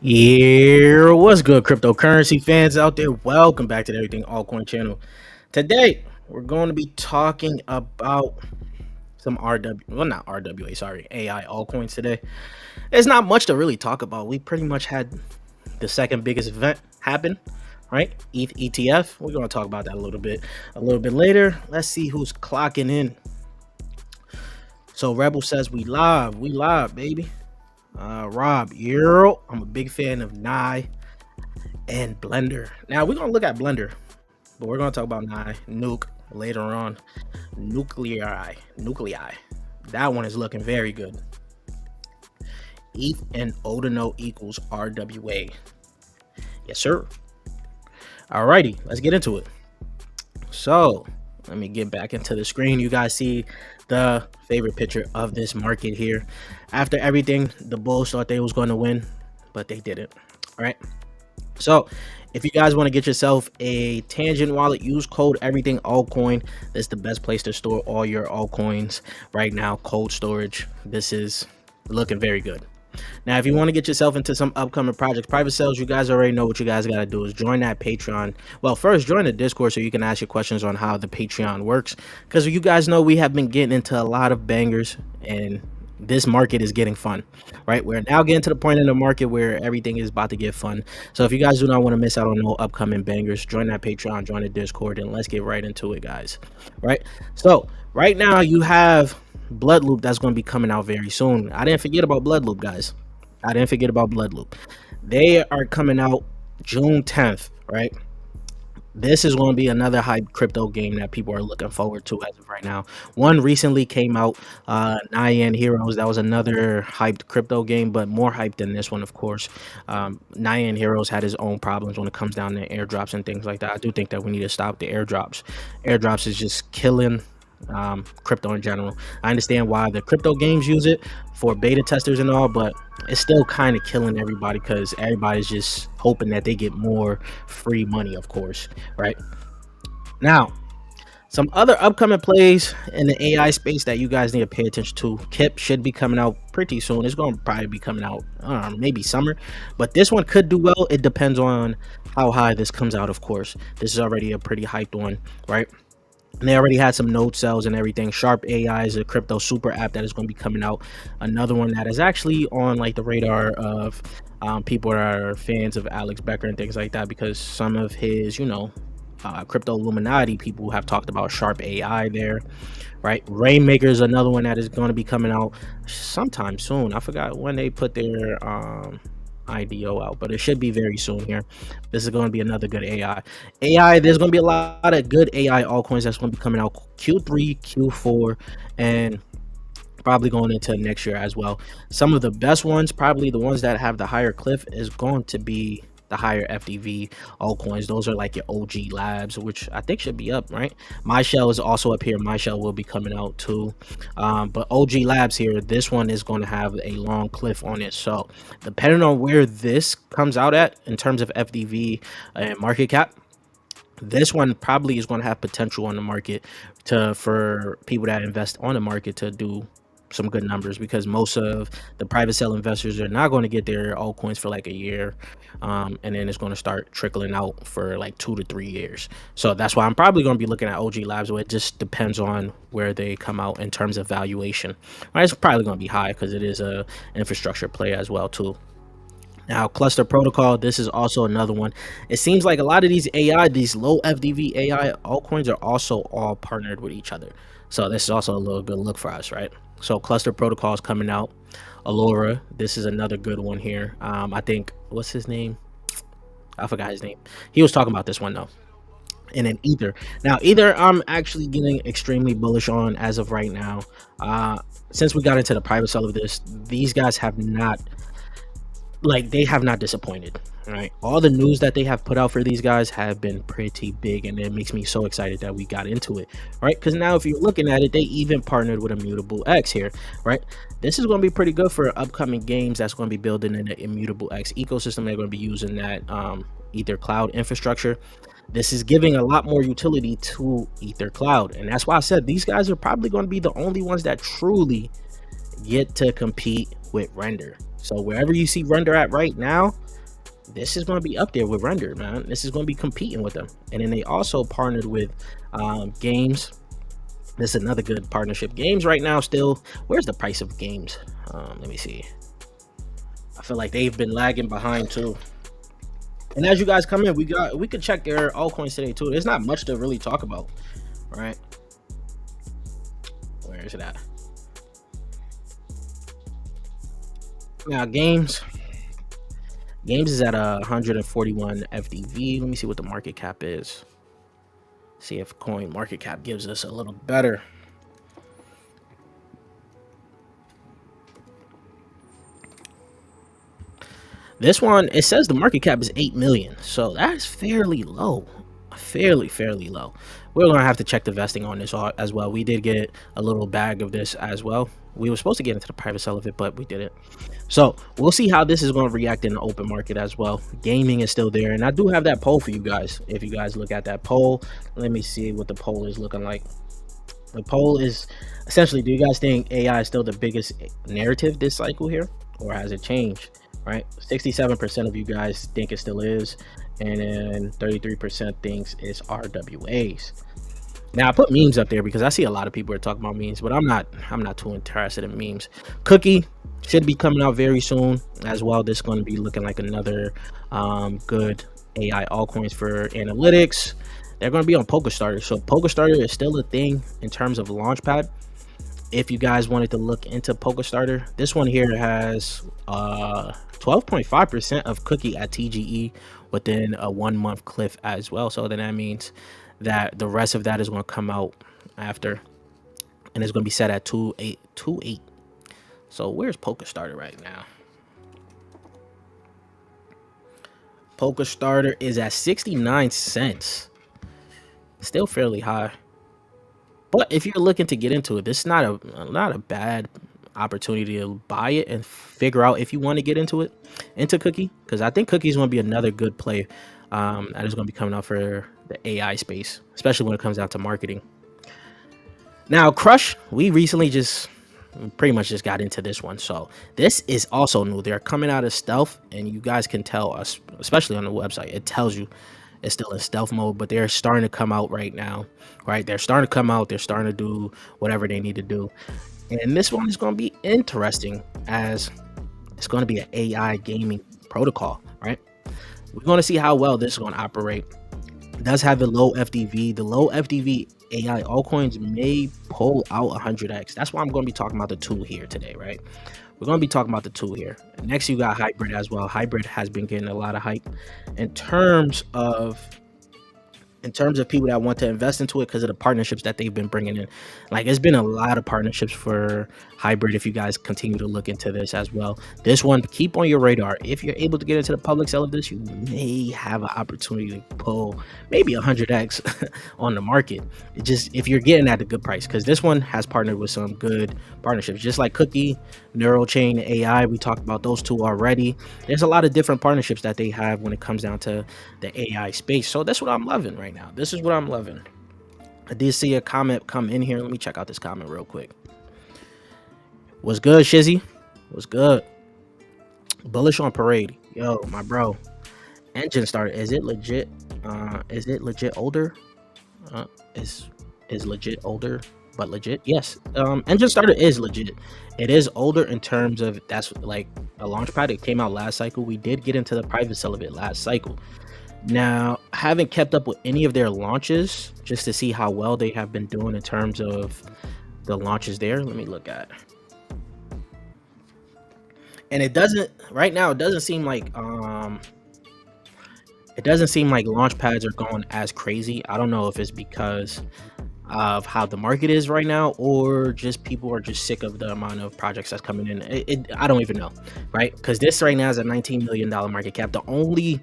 Yeah, what's good, cryptocurrency fans out there? Welcome back to the Everything Altcoin channel. Today, we're going to be talking about some not RWA, sorry, AI altcoins today. There's not much to really talk about. We pretty much had the second biggest event happen, right? ETH ETF. We're going to talk about that a little bit later. Let's see who's clocking in. So Rebel says we live, baby. Rob, I'm a big fan of Nye and Blender. Now we're gonna look at Blender, but we're gonna talk about Nuke later on. Nuclei. That one is looking very good. ETH and Odino equals RWA. Yes, sir. Alrighty, let's get into it. So let me get back into the screen. You guys see the favorite picture of this market here. After everything, the bulls thought they was going to win, but they didn't. All right. So if you guys want to get yourself a Tangent wallet, use code EverythingAltcoin. This is the best place to store all your altcoins right now. Cold storage. This is looking very good. Now, if you want to get yourself into some upcoming projects, private sales, you guys already know what you guys got to do is join that Patreon. Well, first, join the Discord so you can ask your questions on how the Patreon works. Because you guys know we have been getting into a lot of bangers and this market is getting fun, right? We're now getting to the point in the market where everything is about to get fun. So if you guys do not want to miss out on no upcoming bangers, join that Patreon, join the Discord, and let's get right into it, guys. Right? So right now you have Bloodloop that's going to be coming out very soon. I didn't forget about Bloodloop, guys. I didn't forget about Bloodloop. They are coming out June 10th, right? This is going to be another hype crypto game that people are looking forward to as of right now. One recently came out, Nian Heroes. That was another hyped crypto game, but more hyped than this one, of course. Nian Heroes had his own problems when it comes down to airdrops and things like that. I do think that we need to stop the airdrops. Airdrops is just killing crypto in general. I understand why the crypto games use it for beta testers and all, but it's still kind of killing everybody because everybody's just hoping that they get more free money, of course, right? Now, some other upcoming plays in the AI space that you guys need to pay attention to. Kip should be coming out pretty soon. It's going to probably be coming out, maybe summer, but this one could do well. It depends on how high this comes out, of course. This is already a pretty hyped one, right? And they already had some node cells and everything. Sharp AI is a crypto super app that is going to be coming out. Another one that is actually on like the radar of people that are fans of Alex Becker and things like that, because some of his, crypto Illuminati people have talked about Sharp AI there, right? Rainmaker is another one that is going to be coming out sometime soon. I forgot when they put their IDO out, but it should be very soon here. This is going to be another good AI. There's going to be a lot of good AI altcoins that's going to be coming out Q3, Q4, and probably going into next year as well. Some of the best ones, probably the ones that have the higher cliff, is going to be the higher FDV altcoins. Those are like your OG labs, which I think should be up, right? My shell is also up here. My shell will be coming out too, but OG labs here, this one is going to have a long cliff on it. So depending on where this comes out at in terms of FDV and market cap, this one probably is going to have potential on the market for people that invest on the market to do some good numbers, because most of the private sale investors are not going to get their altcoins for like a year, and then it's going to start trickling out for like 2 to 3 years. So that's why I'm probably going to be looking at OG labs, where it just depends on where they come out in terms of valuation. Right, it's probably going to be high because it is a infrastructure play as well too. Now, Cluster Protocol, this is also another one. It seems like a lot of these low FDV AI altcoins are also all partnered with each other. So this is also a little good look for us, right? So Cluster Protocol is coming out. Allura, this is another good one here. I think, what's his name? I forgot his name. He was talking about this one though. And then Ether. Now, Ether, I'm actually getting extremely bullish on as of right now. Since we got into the private sale of this, these guys have not, they have not disappointed, right? All the news that they have put out for these guys have been pretty big, and it makes me so excited that we got into it, right? Because now if you're looking at it, they even partnered with Immutable X here, right? This is going to be pretty good for upcoming games that's going to be building in the Immutable X ecosystem. They're going to be using that Ether Cloud infrastructure. This is giving a lot more utility to Ether Cloud, and that's why I said these guys are probably going to be the only ones that truly get to compete with Render. So wherever you see Render at right now, this is going to be up there with Render, man. This is going to be competing with them. And then they also partnered with Games. This is another good partnership. Games right now still, where's the price of Games? Let me see. I feel like they've been lagging behind too. And as you guys come in, we could check their altcoins today too. There's not much to really talk about, right? Where is it at? Now Games is at 141 FDV. Let me see what the market cap is. See if coin market cap gives us a little better. This one, it says the market cap is 8 million, so that's fairly low, fairly low. We're gonna have to check the vesting on this as well. We did get a little bag of this as well. We were supposed to get into the private sale of it, but we didn't. So we'll see how this is going to react in the open market as well. Gaming is still there, and I do have that poll for you guys. If you guys look at that poll, let me see what the poll is looking like. The poll is essentially, do you guys think AI is still the biggest narrative this cycle here, or has it changed? Right, 67% of you guys think it still is, and then 33% thinks it's RWAs. Now I put memes up there because I see a lot of people are talking about memes, but I'm not too interested in memes. Cookie should be coming out very soon as well. This is going to be looking like another good AI altcoins for analytics. They're going to be on Polkadot, so Polkadot is still a thing in terms of Launchpad. If you guys wanted to look into Polkadot, this one here has 12.5% of Cookie at TGE within a 1 month cliff as well. So then that means that the rest of that is going to come out after, and it's going to be set at 2.828. So where's Polkadot right now? Polkadot is at 69 cents, still fairly high. But if you're looking to get into it, this is not a bad opportunity to buy it and figure out if you want to get into Cookie, because I think Cookie is going to be another good play that is going to be coming out for the AI space, especially when it comes down to marketing. Now Crush, we recently pretty much just got into this one, so this is also new. They're coming out of stealth, and you guys can tell us, especially on the website, it tells you it's still in stealth mode, but they're starting to come out right now, right? They're starting to come out. They're starting to do whatever they need to do. And this one is going to be interesting, as it's going to be an AI gaming protocol, right? We're going to see how well this is going to operate. It does have a low FDV. The low FDV AI altcoins may pull out 100x. That's why I'm going to be talking about the tool here today, right? We're going to be talking about the tool here. Next, you got Hybrid as well. Hybrid has been getting a lot of hype in terms of people that want to invest into it because of the partnerships that they've been bringing in. Like, it's been a lot of partnerships for Hybrid. If you guys continue to look into this as well, this one, keep on your radar. If you're able to get into the public sale of this, you may have an opportunity to pull maybe 100x on the market. It just, if you're getting at a good price, because this one has partnered with some good partnerships, just like Cookie, Neurochain, AI. We talked about those two already. There's a lot of different partnerships that they have when it comes down to the AI space. So that's what I'm loving right now. This is what I'm loving. I did see a comment come in here. Let me check out this comment real quick. What's good, Shizzy? What's good? Bullish on Parade. Yo, my bro. Engine started. Is it legit? Is it legit older? Is legit older, but legit? Yes. Engine starter is legit. It is older in terms of, that's like a Launchpad. It came out last cycle. We did get into the private sale of it last cycle. Now, I haven't kept up with any of their launches just to see how well they have been doing in terms of the launches there. Let me look at. And it doesn't, right now, it doesn't seem like launchpads are going as crazy. I don't know if it's because of how the market is right now, or just people are just sick of the amount of projects that's coming in. I don't even know, right? Because this right now is a $19 million market cap. The only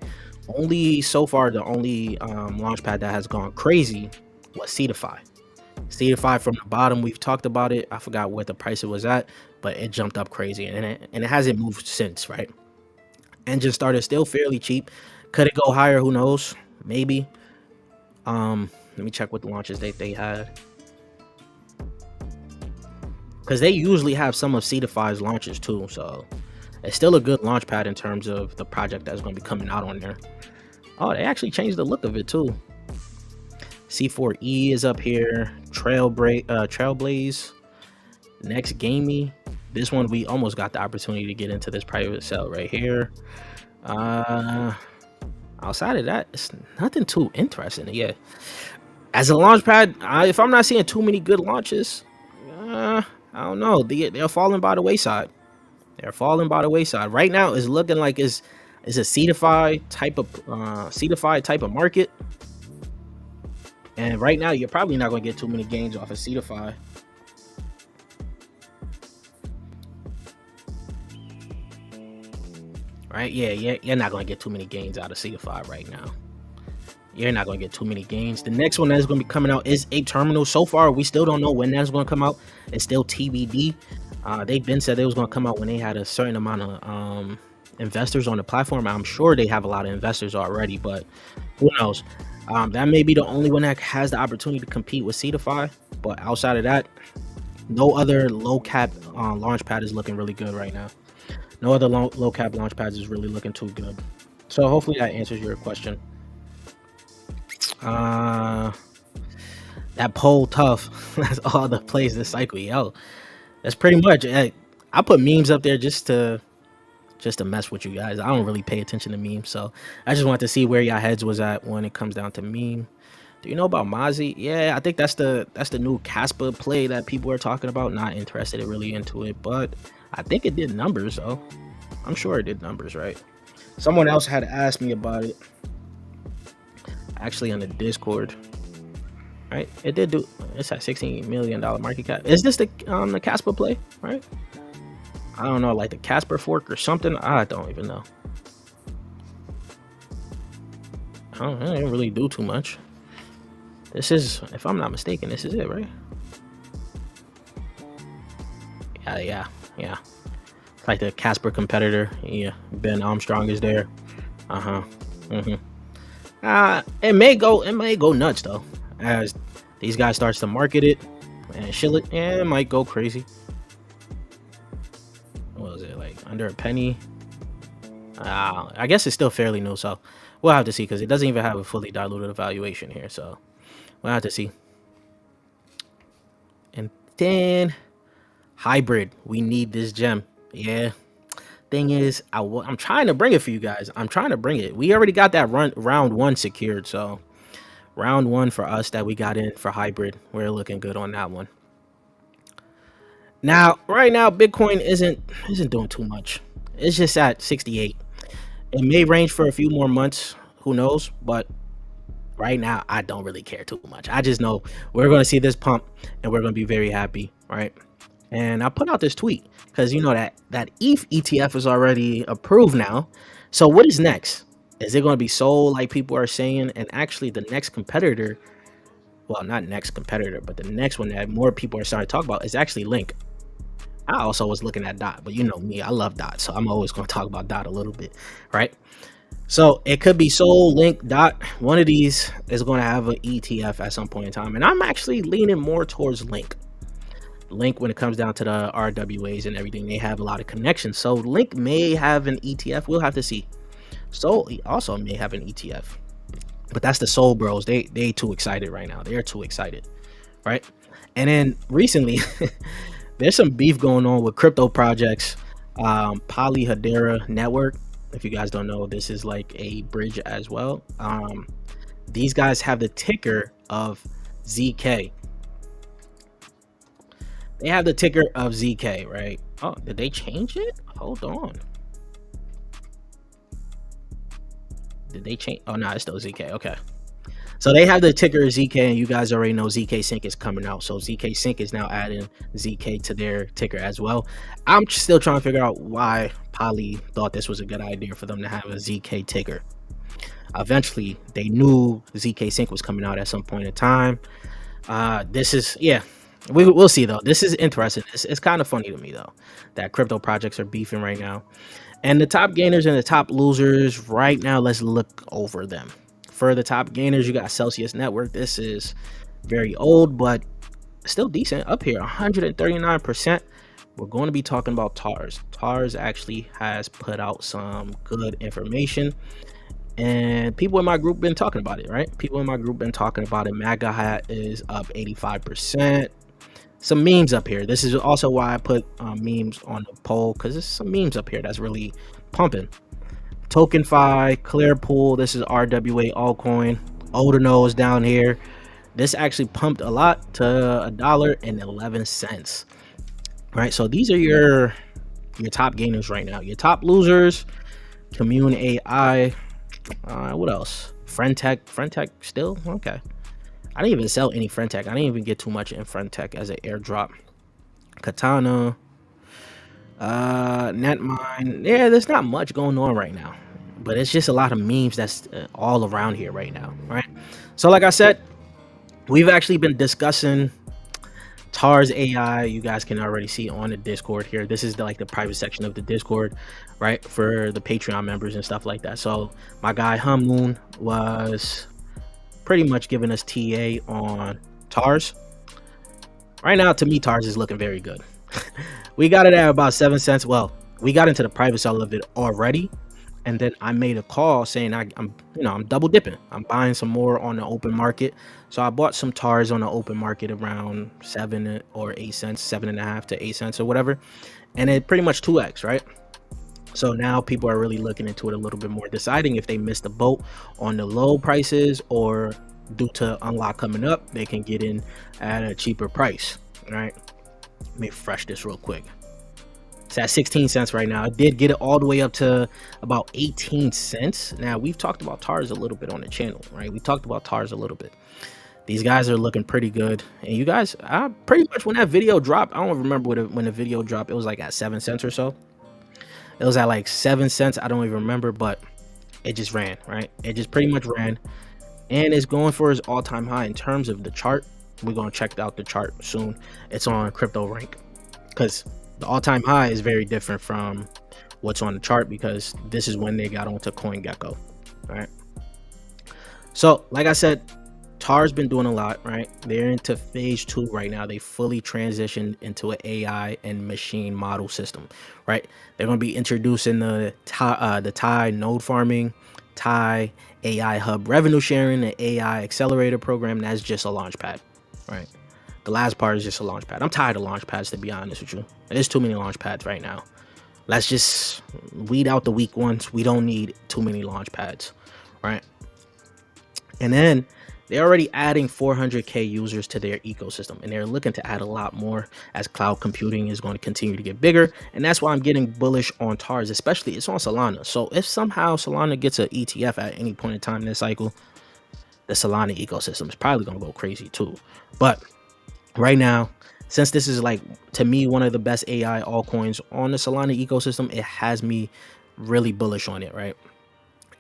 launchpad that has gone crazy was Cetify. Cetify from the bottom, we've talked about it. I forgot what the price it was at, but it jumped up crazy, and it hasn't moved since, right? Engine starter still fairly cheap. Could it go higher? Who knows? Maybe. Let me check what the launches they had, because they usually have some of Cetify's launches too. So It's still a good launch pad in terms of the project that's going to be coming out on there. Oh, they actually changed the look of it too. C4E is up here. Trailblaze, Next Gamey. This one we almost got the opportunity to get into this private sale right here. Outside of that, it's nothing too interesting. Yeah, as a launch pad, if I'm not seeing too many good launches, I don't know. They're falling by the wayside. They're falling by the wayside. Right now, it's looking like it's a seedified type of market. And right now, you're probably not going to get too many gains off of seedify. Right? Yeah, you're not going to get too many gains out of seedify right now. You're not going to get too many gains. The next one that's going to be coming out is Ape Terminal. So far, we still don't know when that's going to come out. It's still TBD. They've been said they was going to come out when they had a certain amount of investors on the platform. I'm sure they have a lot of investors already, but who knows? That may be the only one that has the opportunity to compete with seedify. But outside of that, no other low cap launch pad is looking really good right now. No other low cap launch pads is really looking too good. So hopefully that answers your question. That poll tough. That's all the plays this cycle. Yo, that's pretty much it. I put memes up there just to mess with you guys. I don't really pay attention to memes, so I just wanted to see where your heads was at when it comes down to meme. Do you know about Mozzie? Yeah, I think that's the new Casper play that people are talking about. Not interested really into it, but I think it did numbers though. I'm sure it did numbers, right? Someone else had asked me about it, actually on the Discord. Right, it did do. It's at $16 million market cap. Is this the Casper play? Right. I don't know, like the Casper fork or something. I don't even know. I didn't really do too much. This is, if I'm not mistaken, this is it, right? Yeah. It's like the Casper competitor. Yeah, Ben Armstrong is there. It may go nuts though, as these guys starts to market it and shill it. Yeah, it might go crazy. What was it, like under a penny? I guess it's still fairly new, so we'll have to see, because it doesn't even have a fully diluted evaluation here, so we'll have to see. And then hybrid, we need this gem. Yeah, thing is, I'm trying to bring it for you guys. I'm trying to bring it. We already got that round one secured, so round one for us that we got in for hybrid, we're looking good on that one. Now, right now, Bitcoin isn't doing too much. It's just at 68. It may range for a few more months, who knows? But right now, I don't really care too much. I just know we're going to see this pump, and we're going to be very happy, right? And I put out this tweet because you know that ETH ETF is already approved now. So what is next? Is it going to be sold like people are saying? And actually, the next competitor, well, not next competitor, but the next one that more people are starting to talk about is actually Link. I also was looking at DOT, but you know me, I love DOT, so I'm always going to talk about DOT a little bit, right? So it could be Soul, Link, DOT. One of these is going to have an ETF at some point in time, and I'm actually leaning more towards Link. Link, when it comes down to the RWAs and everything, they have a lot of connections. So Link may have an ETF. We'll have to see. Soul also may have an ETF, but that's the Soul Bros. They too excited right now. They're too excited, right? And then recently. There's some beef going on with crypto projects. Polyhedera Network, if you guys don't know, this is like a bridge as well. These guys have the ticker of ZK. They have the ticker of ZK, right? Oh, did they change it? Hold on. Did they change? Oh, no, it's still ZK. Okay. So they have the ticker ZK, and you guys already know ZK Sync is coming out. So ZK Sync is now adding ZK to their ticker as well. I'm still trying to figure out why Poly thought this was a good idea for them to have a ZK ticker. Eventually, they knew ZK Sync was coming out at some point in time. This is, yeah, we'll see though. This is interesting. It's kind of funny to me though that crypto projects are beefing right now. And the top gainers and the top losers right now, let's look over them. For the top gainers, you got Celsius Network. This is very old, but still decent up here, 139%. we're going to be talking about TARS. TARS actually has put out some good information, and people in my group been talking about it, right? People in my group been talking about it. MAGA hat is up 85%. Some memes up here. This is also why I put memes on the poll, because there's some memes up here that's really pumping. TokenFi, Clearpool, this is RWA altcoin. Odino is down here. This actually pumped a lot to $1.11. Right, so these are your top gainers right now. Your top losers, Commune AI. What else? Friendtech still okay. I didn't even sell any Friendtech. I didn't even get too much in Friendtech as an airdrop. Katana, Netmine. Yeah, there's not much going on right now, but it's just a lot of memes that's all around here right now, right? So like I said, we've actually been discussing TARS AI. You guys can already see on the Discord here. This is the private section of the Discord, right, for the Patreon members and stuff like that. So my guy Hamoon was pretty much giving us TA on TARS. Right now, to me, TARS is looking very good. We got it at about 7 cents. Well, we got into the private sell of it already, and then I made a call saying I'm double dipping. I'm buying some more on the open market. So I bought some TARS on the open market around 7 or 8 cents, 7.5 to 8 cents or whatever, and it pretty much 2x, right? So now people are really looking into it a little bit more, deciding if they missed the boat on the low prices, or due to unlock coming up, they can get in at a cheaper price. All right, let me refresh this real quick. It's at 16 cents right now. I did get it all the way up to about 18 cents. Now, we've talked about TARS a little bit on the channel, right? We talked about TARS a little bit. These guys are looking pretty good. And you guys, pretty much when that video dropped, I don't remember when the video dropped, it was like at 7 cents or so. It was at like 7 cents. I don't even remember, but it just ran, right? It just pretty much ran. And it's going for its all-time high in terms of the chart. We're going to check out the chart soon. It's on Crypto Rank, because the all-time high is very different from what's on the chart, because this is when they got onto CoinGecko, right? So like I said, TAR's been doing a lot, right? They're into phase 2 right now. They fully transitioned into an AI and machine model system, right? They're going to be introducing the TAI node farming, TAI AI hub revenue sharing, the AI accelerator program. That's just a Launchpad, right? The last part is just a Launchpad. I'm tired of Launchpads, to be honest with you. There's too many Launchpads right now. Let's just weed out the weak ones. We don't need too many Launchpads, right? And then they're already adding 400k users to their ecosystem, and they're looking to add a lot more as cloud computing is going to continue to get bigger. And that's why I'm getting bullish on TARS, especially it's on Solana. So if somehow Solana gets an ETF at any point in time in this cycle, the Solana ecosystem is probably going to go crazy too. But right now, since this is, like, to me, one of the best AI altcoins on the Solana ecosystem, it has me really bullish on it, right?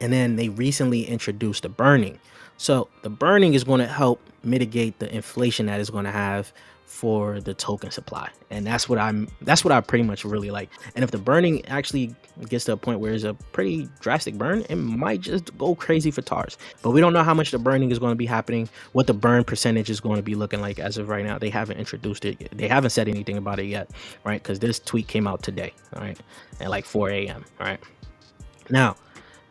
And then they recently introduced the burning. So the burning is going to help mitigate the inflation that is going to have for the token supply. And that's what I pretty much really like. And if the burning actually gets to a point where it's a pretty drastic burn, it might just go crazy for TARS. But we don't know how much the burning is going to be happening, what the burn percentage is going to be looking like as of right now. They haven't introduced it yet. They haven't said anything about it yet, right? Because this tweet came out today, all right, at like 4 a.m. All right. Now,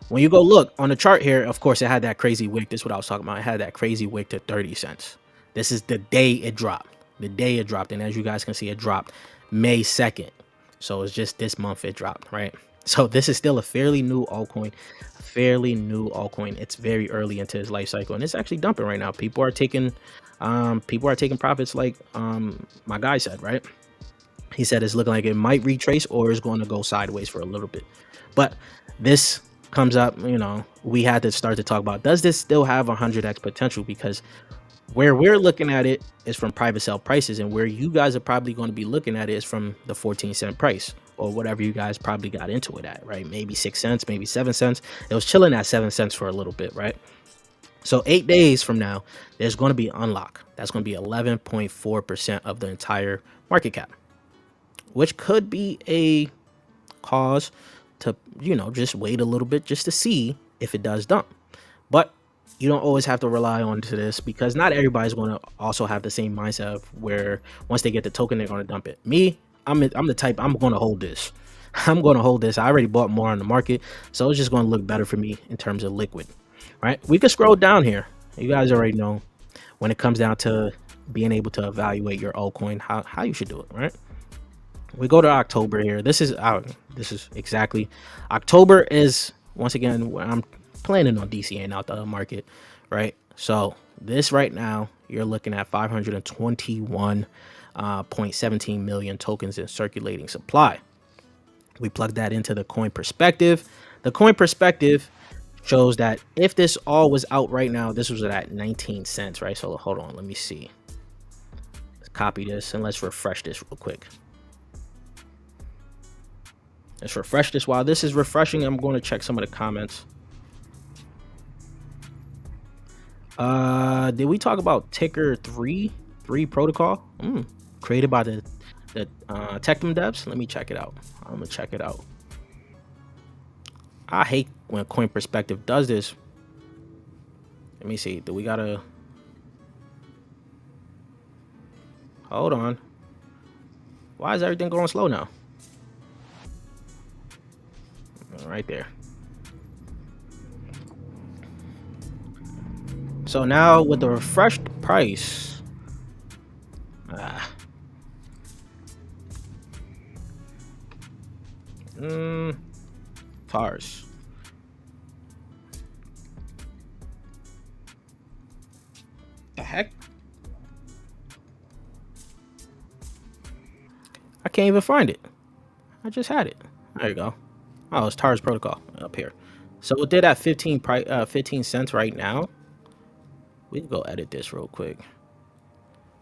when you go look on the chart here, of course, it had that crazy wick. This is what I was talking about. It had that crazy wick to 30 cents. This is the day it dropped. The day it dropped. And as you guys can see, it dropped May 2nd. So it's just this month it dropped, right? So this is still a fairly new altcoin. It's very early into its life cycle, and it's actually dumping right now. People are taking profits, like my guy said, right? He said it's looking like it might retrace or is going to go sideways for a little bit. But this comes up, you know, we had to start to talk about, does this still have 100x potential? Because where we're looking at it is from private sale prices, and where you guys are probably going to be looking at it is from the 14-cent price, or whatever you guys probably got into it at, right? Maybe 6 cents, maybe 7 cents. It was chilling at 7 cents for a little bit, right? So 8 days from now, there's going to be unlock. That's going to be 11.4% of the entire market cap, which could be a cause to, you know, just wait a little bit just to see if it does dump. But you don't always have to rely on to this, because not everybody's going to also have the same mindset of where once they get the token, they're going to dump it. Me, I'm the type, I'm going to hold this. I'm going to hold this. I already bought more on the market, so it's just going to look better for me in terms of liquid, right? We could scroll down here. You guys already know when it comes down to being able to evaluate your altcoin, how you should do it, right? We go to October here. This is exactly October is once again when I'm planning on DCAing out the market, right? So this right now you're looking at 521.17 million tokens in circulating supply. We plug that into the coin perspective. The coin perspective shows that if this all was out right now, this was at 19 cents, right? So hold on, let me see. Let's copy this and let's refresh this real quick. Let's refresh this. While this is refreshing, I'm going to check some of the comments. Did we talk about ticker 3 protocol? Created by the Tectum devs? Let me check it out. I'm gonna check it out. I hate when coin perspective does this. Let me see. Do we gotta hold on? Why is everything going slow now? Right there. So now with the refreshed price, cars. The heck? I can't even find it. I just had it. There you go. Oh, it's TARS protocol up here. So it did at 15 cents right now. We can go edit this real quick.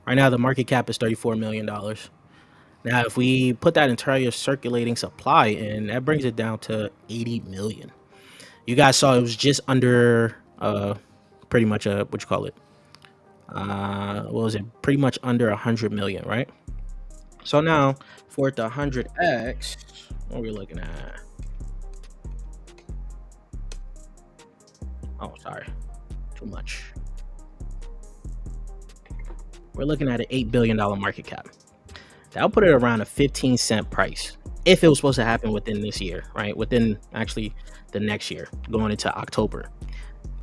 Right now, the market cap is $34 million. Now, if we put that entire circulating supply in, that brings it down to 80 million. You guys saw it was just under, pretty much what you call it? What was it? Pretty much under 100 million, right? So now, for the 100x, what are we looking at? Oh, sorry, too much. We're looking at an $8 billion market cap. That'll put it around a 15-cent price if it was supposed to happen within this year, right? Within actually the next year, going into October.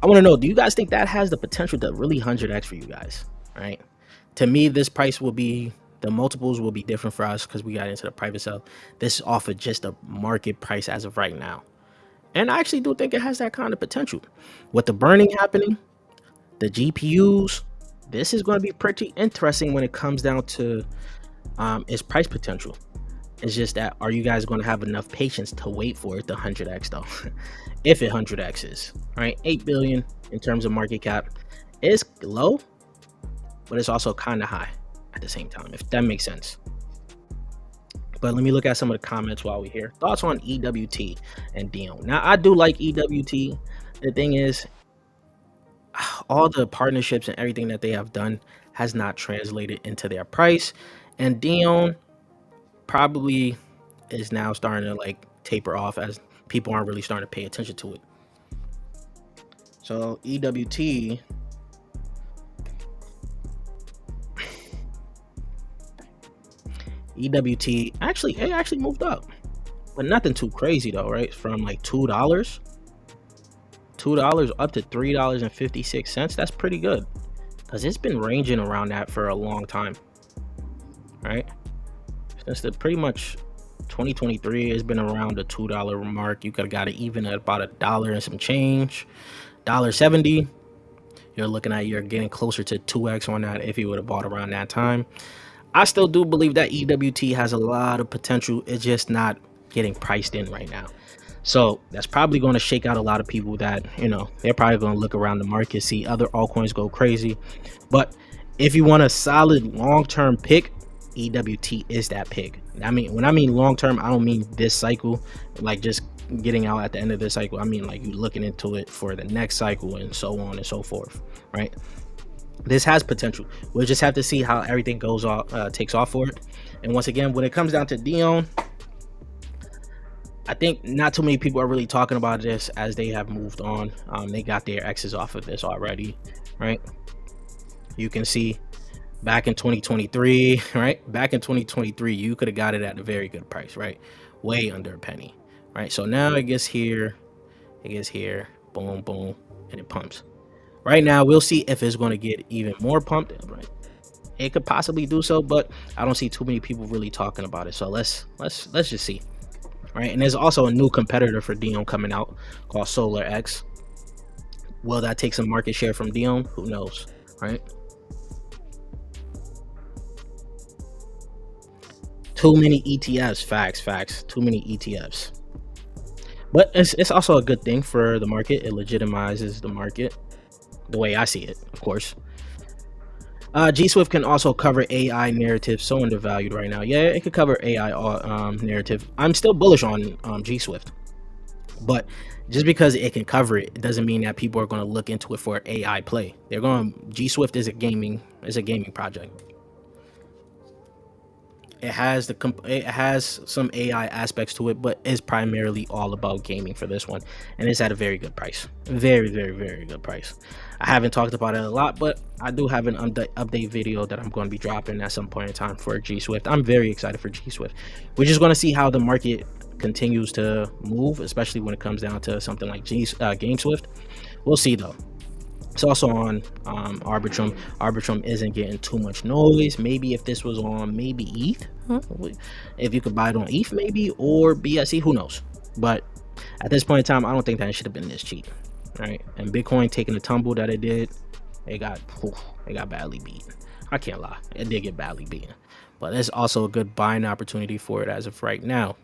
I want to know, do you guys think that has the potential to really 100x for you guys, right? To me, this price will be, the multiples will be different for us because we got into the private sale. This is off of just a market price as of right now. And I actually do think it has that kind of potential. With the burning happening, the GPUs, this is going to be pretty interesting when it comes down to its price potential. It's just that, are you guys going to have enough patience to wait for it to 100x though? If it 100x is, right? 8 billion in terms of market cap is low, but it's also kind of high at the same time, if that makes sense. But let me look at some of the comments while we're here. Thoughts on EWT and Dion. Now, I do like EWT. The thing is, all the partnerships and everything that they have done has not translated into their price. And Dion probably is now starting to like taper off as people aren't really starting to pay attention to it. So EWT, it actually moved up, but nothing too crazy though, right? From like $2 up to $3.56. That's pretty good because it's been ranging around that for a long time, right? Since the pretty much 2023 has been around the $2 mark. You could have got it even at about $1 and some change, $1.70. You're looking at, you're getting closer to 2x on that if you would have bought around that time. I still do believe that EWT has a lot of potential. It's just not getting priced in right now. So that's probably going to shake out a lot of people that, you know, they're probably going to look around the market, see other altcoins go crazy. But if you want a solid long-term pick, EWT is that pick. I mean, when I mean long-term, I don't mean this cycle, like just getting out at the end of this cycle. I mean, like you looking into it for the next cycle and so on and so forth, right? This has potential. We'll just have to see how everything goes off, takes off for it. And once again, when it comes down to Dion, I think not too many people are really talking about this as they have moved on. They got their X's off of this already, right? You can see back in 2023, right? Back in 2023, you could have got it at a very good price, right? Way under a penny, right? So now it gets here, boom, boom, and it pumps. Right now, we'll see if it's going to get even more pumped. Right? It could possibly do so, but I don't see too many people really talking about it. So let's just see, right? And there's also a new competitor for Dion coming out called Solar X. Will that take some market share from Dion? Who knows, right? Too many ETFs, facts. Too many ETFs. But it's also a good thing for the market. It legitimizes the market, the way I see it, of course. G Swift can also cover AI narrative, so undervalued right now. Yeah, it could cover AI narrative. I'm still bullish on G Swift, but just because it can cover it, it doesn't mean that people are going to look into it for AI play. They're going. G Swift is a gaming project. It has some AI aspects to it, but it's primarily all about gaming for this one, and it's at a very good price. Very good price. I haven't talked about it a lot, but I do have an update video that I'm going to be dropping at some point in time for G Swift. I'm very excited for G Swift. We're just going to see how the market continues to move, especially when it comes down to something like Game Swift. We'll see though. It's also on Arbitrum. Arbitrum isn't getting too much noise. Maybe if this was on maybe ETH, if you could buy it on ETH maybe, or BSC, who knows? But at this point in time, I don't think that it should have been this cheap, right? And Bitcoin taking the tumble that it did, it got badly beat. I can't lie, it did get badly beaten. But it's also a good buying opportunity for it as of right now.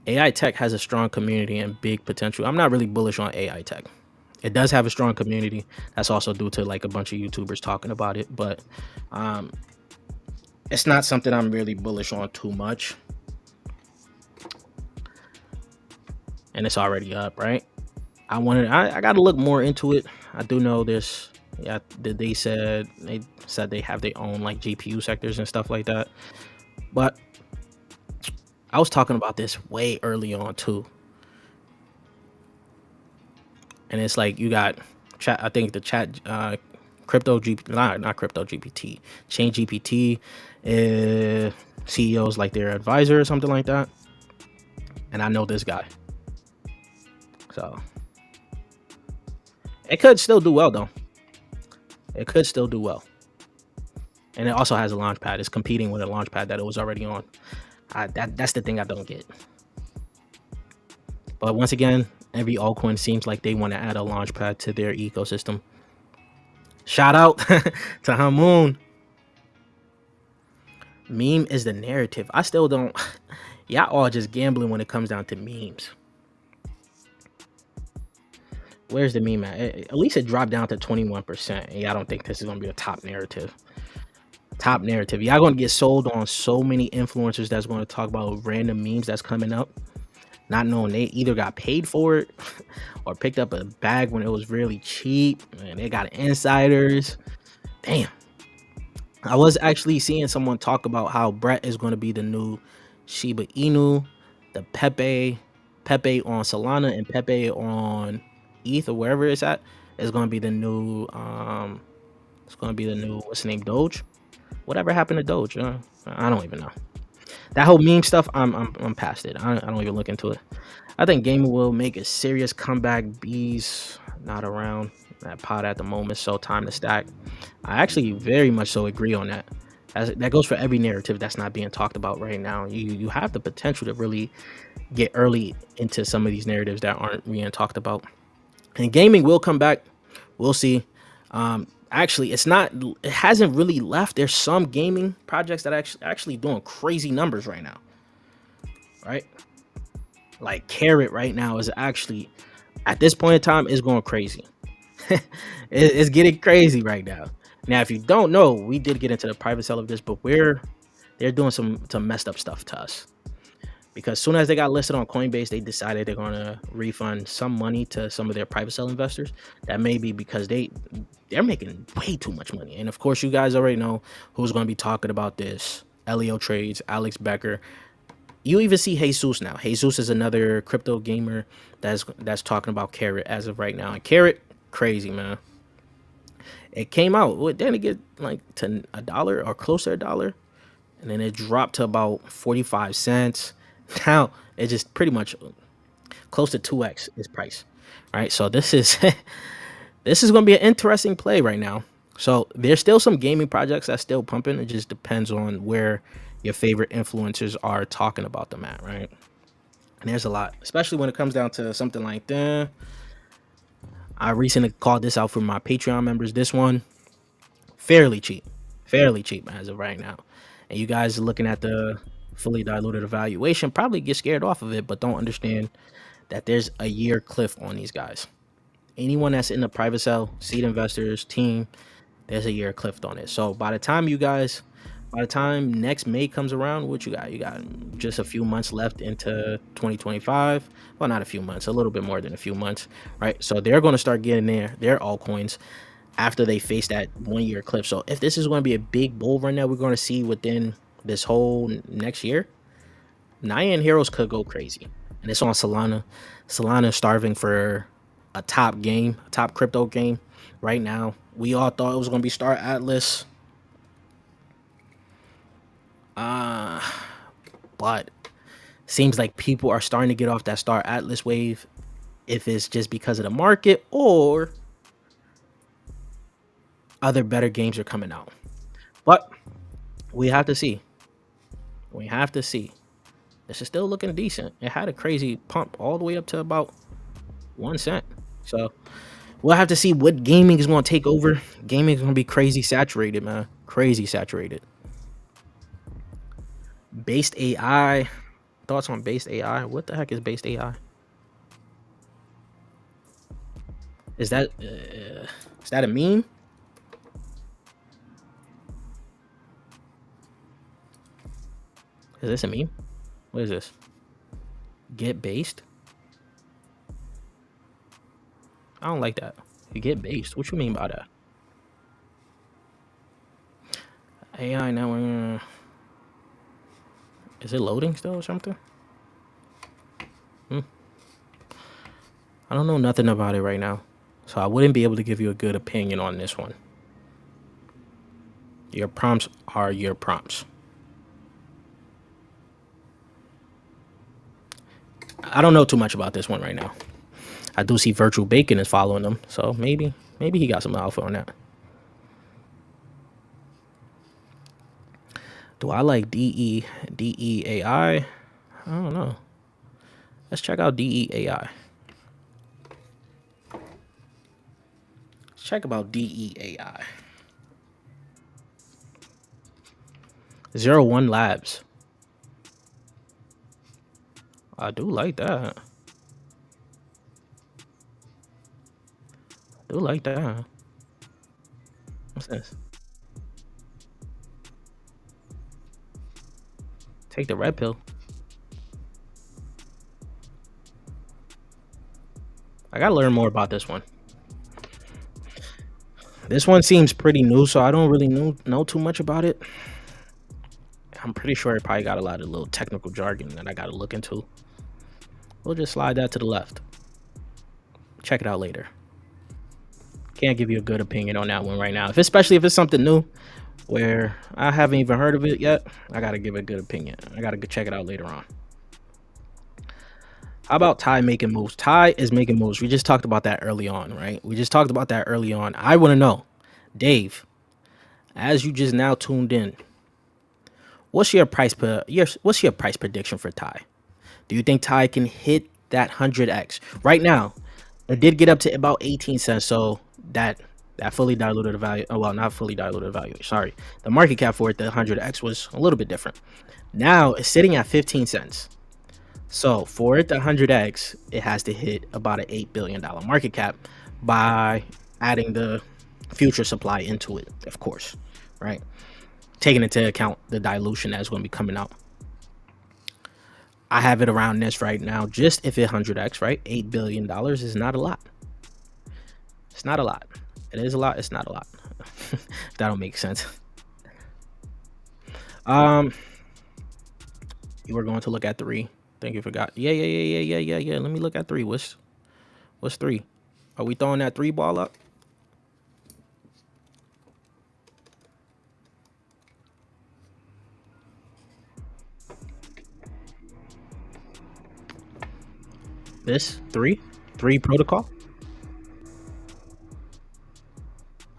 AI tech has a strong community and big potential. I'm not really bullish on AI tech. It does have a strong community. That's also due to like a bunch of YouTubers talking about it, but it's not something I'm really bullish on too much. And it's already up, right? I got to look more into it. I do know this. Yeah, they said they have their own like GPU sectors and stuff like that, but I was talking about this way early on too. And it's like you got chat. I think the chat crypto GP, not crypto GPT, chain GPT, CEOs like their advisor or something like that. And I know this guy, so it could still do well though. It could still do well. And it also has a Launchpad. It's competing with a Launchpad that it was already on. That's the thing I don't get. But once again, every altcoin seems like they want to add a Launchpad to their ecosystem. Shout out to Hamoon. Meme is the narrative. I still don't. Y'all all just gambling when it comes down to memes. Where's the meme at least it dropped down to 21%. And y'all don't think this is going to be a top narrative. Y'all going to get sold on so many influencers that's going to talk about random memes that's coming up, not knowing they either got paid for it or picked up a bag when it was really cheap and they got insiders. Damn. I was actually seeing someone talk about how Brett is going to be the new Shiba Inu, the Pepe on Solana and Pepe on ETH or wherever it's at is going to be the new what's the name, Doge. Whatever happened to Doge? I don't even know. That whole meme stuff, I'm past it. I don't even look into it. I think gaming will make a serious comeback. Bees not around that pod at the moment, so time to stack. I actually very much so agree on that. That goes for every narrative that's not being talked about right now. You have the potential to really get early into some of these narratives that aren't being talked about. And gaming will come back. We'll see. Actually, it hasn't really left. There's some gaming projects that actually doing crazy numbers right now, right? Like Carrot right now is actually, at this point in time, is going crazy. It's getting crazy right now. Now, if you don't know, we did get into the private sale of this, but they're doing some messed up stuff to us. Because as soon as they got listed on Coinbase, they decided they're going to refund some money to some of their private sale investors. That may be because they're making way too much money. And of course, you guys already know who's going to be talking about this. Leo Trades, Alex Becker. You even see Jesus now. Jesus is another crypto gamer that's talking about Carrot as of right now. And Carrot, crazy, man. It came out, didn't it get like to $1 or close to $1? And then it dropped to about 45 cents. Now it just pretty much close to 2x its price. Right. So this is this is going to be an interesting play right now. So there's still some gaming projects that's still pumping. It just depends on where your favorite influencers are talking about them at, right? And there's a lot, especially when it comes down to something like that. I recently called this out for my Patreon members. This one, fairly cheap as of right now. And you guys looking at the fully diluted evaluation probably get scared off of it, but don't understand that there's a year cliff on these guys. Anyone that's in the private sale, seed investors, team, there's a year cliff on it. So by the time next May comes around, what you got? You got just a few months left into 2025. Well, not a few months, a little bit more than a few months, right? So they're going to start getting their altcoins after they face that 1 year cliff. So if this is going to be a big bull run that we're going to see within this whole next year, Nian Heroes could go crazy. And it's on Solana. Solana is starving for a top crypto game right now. We all thought it was going to be Star Atlas. But seems like people are starting to get off that Star Atlas wave. If it's just because of the market or other better games are coming out. But we have to see. This is still looking decent. It had a crazy pump all the way up to about 1 cent. So we'll have to see what gaming is going to take over. Gaming is going to be crazy saturated, man. Crazy saturated. Based AI. Thoughts on based AI? What the heck is based AI? Is that a meme? Is this a meme? What is this? Get based? I don't like that. You get based. What you mean by that? AI now. Is it loading still or something? I don't know nothing about it right now. So I wouldn't be able to give you a good opinion on this one. Your prompts are your prompts. I don't know too much about this one right now. I do see Virtual Bacon is following them, so maybe he got some alpha on that. Do I like DEAI? I don't know. Let's check out DEAI. Let's check about DEAI. 01 Labs. I do like that. What's this? Take the red pill. I gotta learn more about this one. This one seems pretty new, so I don't really know too much about it. I'm pretty sure it probably got a lot of little technical jargon that I gotta look into. We'll just slide that to the left. Check it out later. Can't give you a good opinion on that one right now. Especially if it's something new where I haven't even heard of it yet, I gotta give it a good opinion. I gotta go check it out later on. How about Ty making moves? Ty is making moves. We just talked about that early on, right? I want to know, Dave, as you just now tuned in, what's your price prediction for Ty? Do you think Ty can hit that 100x? Right now, it did get up to about 18 cents, so that fully diluted value. Oh, well, not fully diluted value. Sorry, the market cap for it, the 100x, was a little bit different. Now it's sitting at 15 cents. So for it to 100x, it has to hit about an $8 billion market cap by adding the future supply into it, of course, right? Taking into account the dilution that's going to be coming out. I have it around this right now. Just if it 100x, right? $8 billion is not a lot. It's not a lot. It is a lot. It's not a lot. That don't make sense. You were going to look at 3. Think you forgot. Yeah. Let me look at 3. What's 3? Are we throwing that 3 ball up? This three protocol.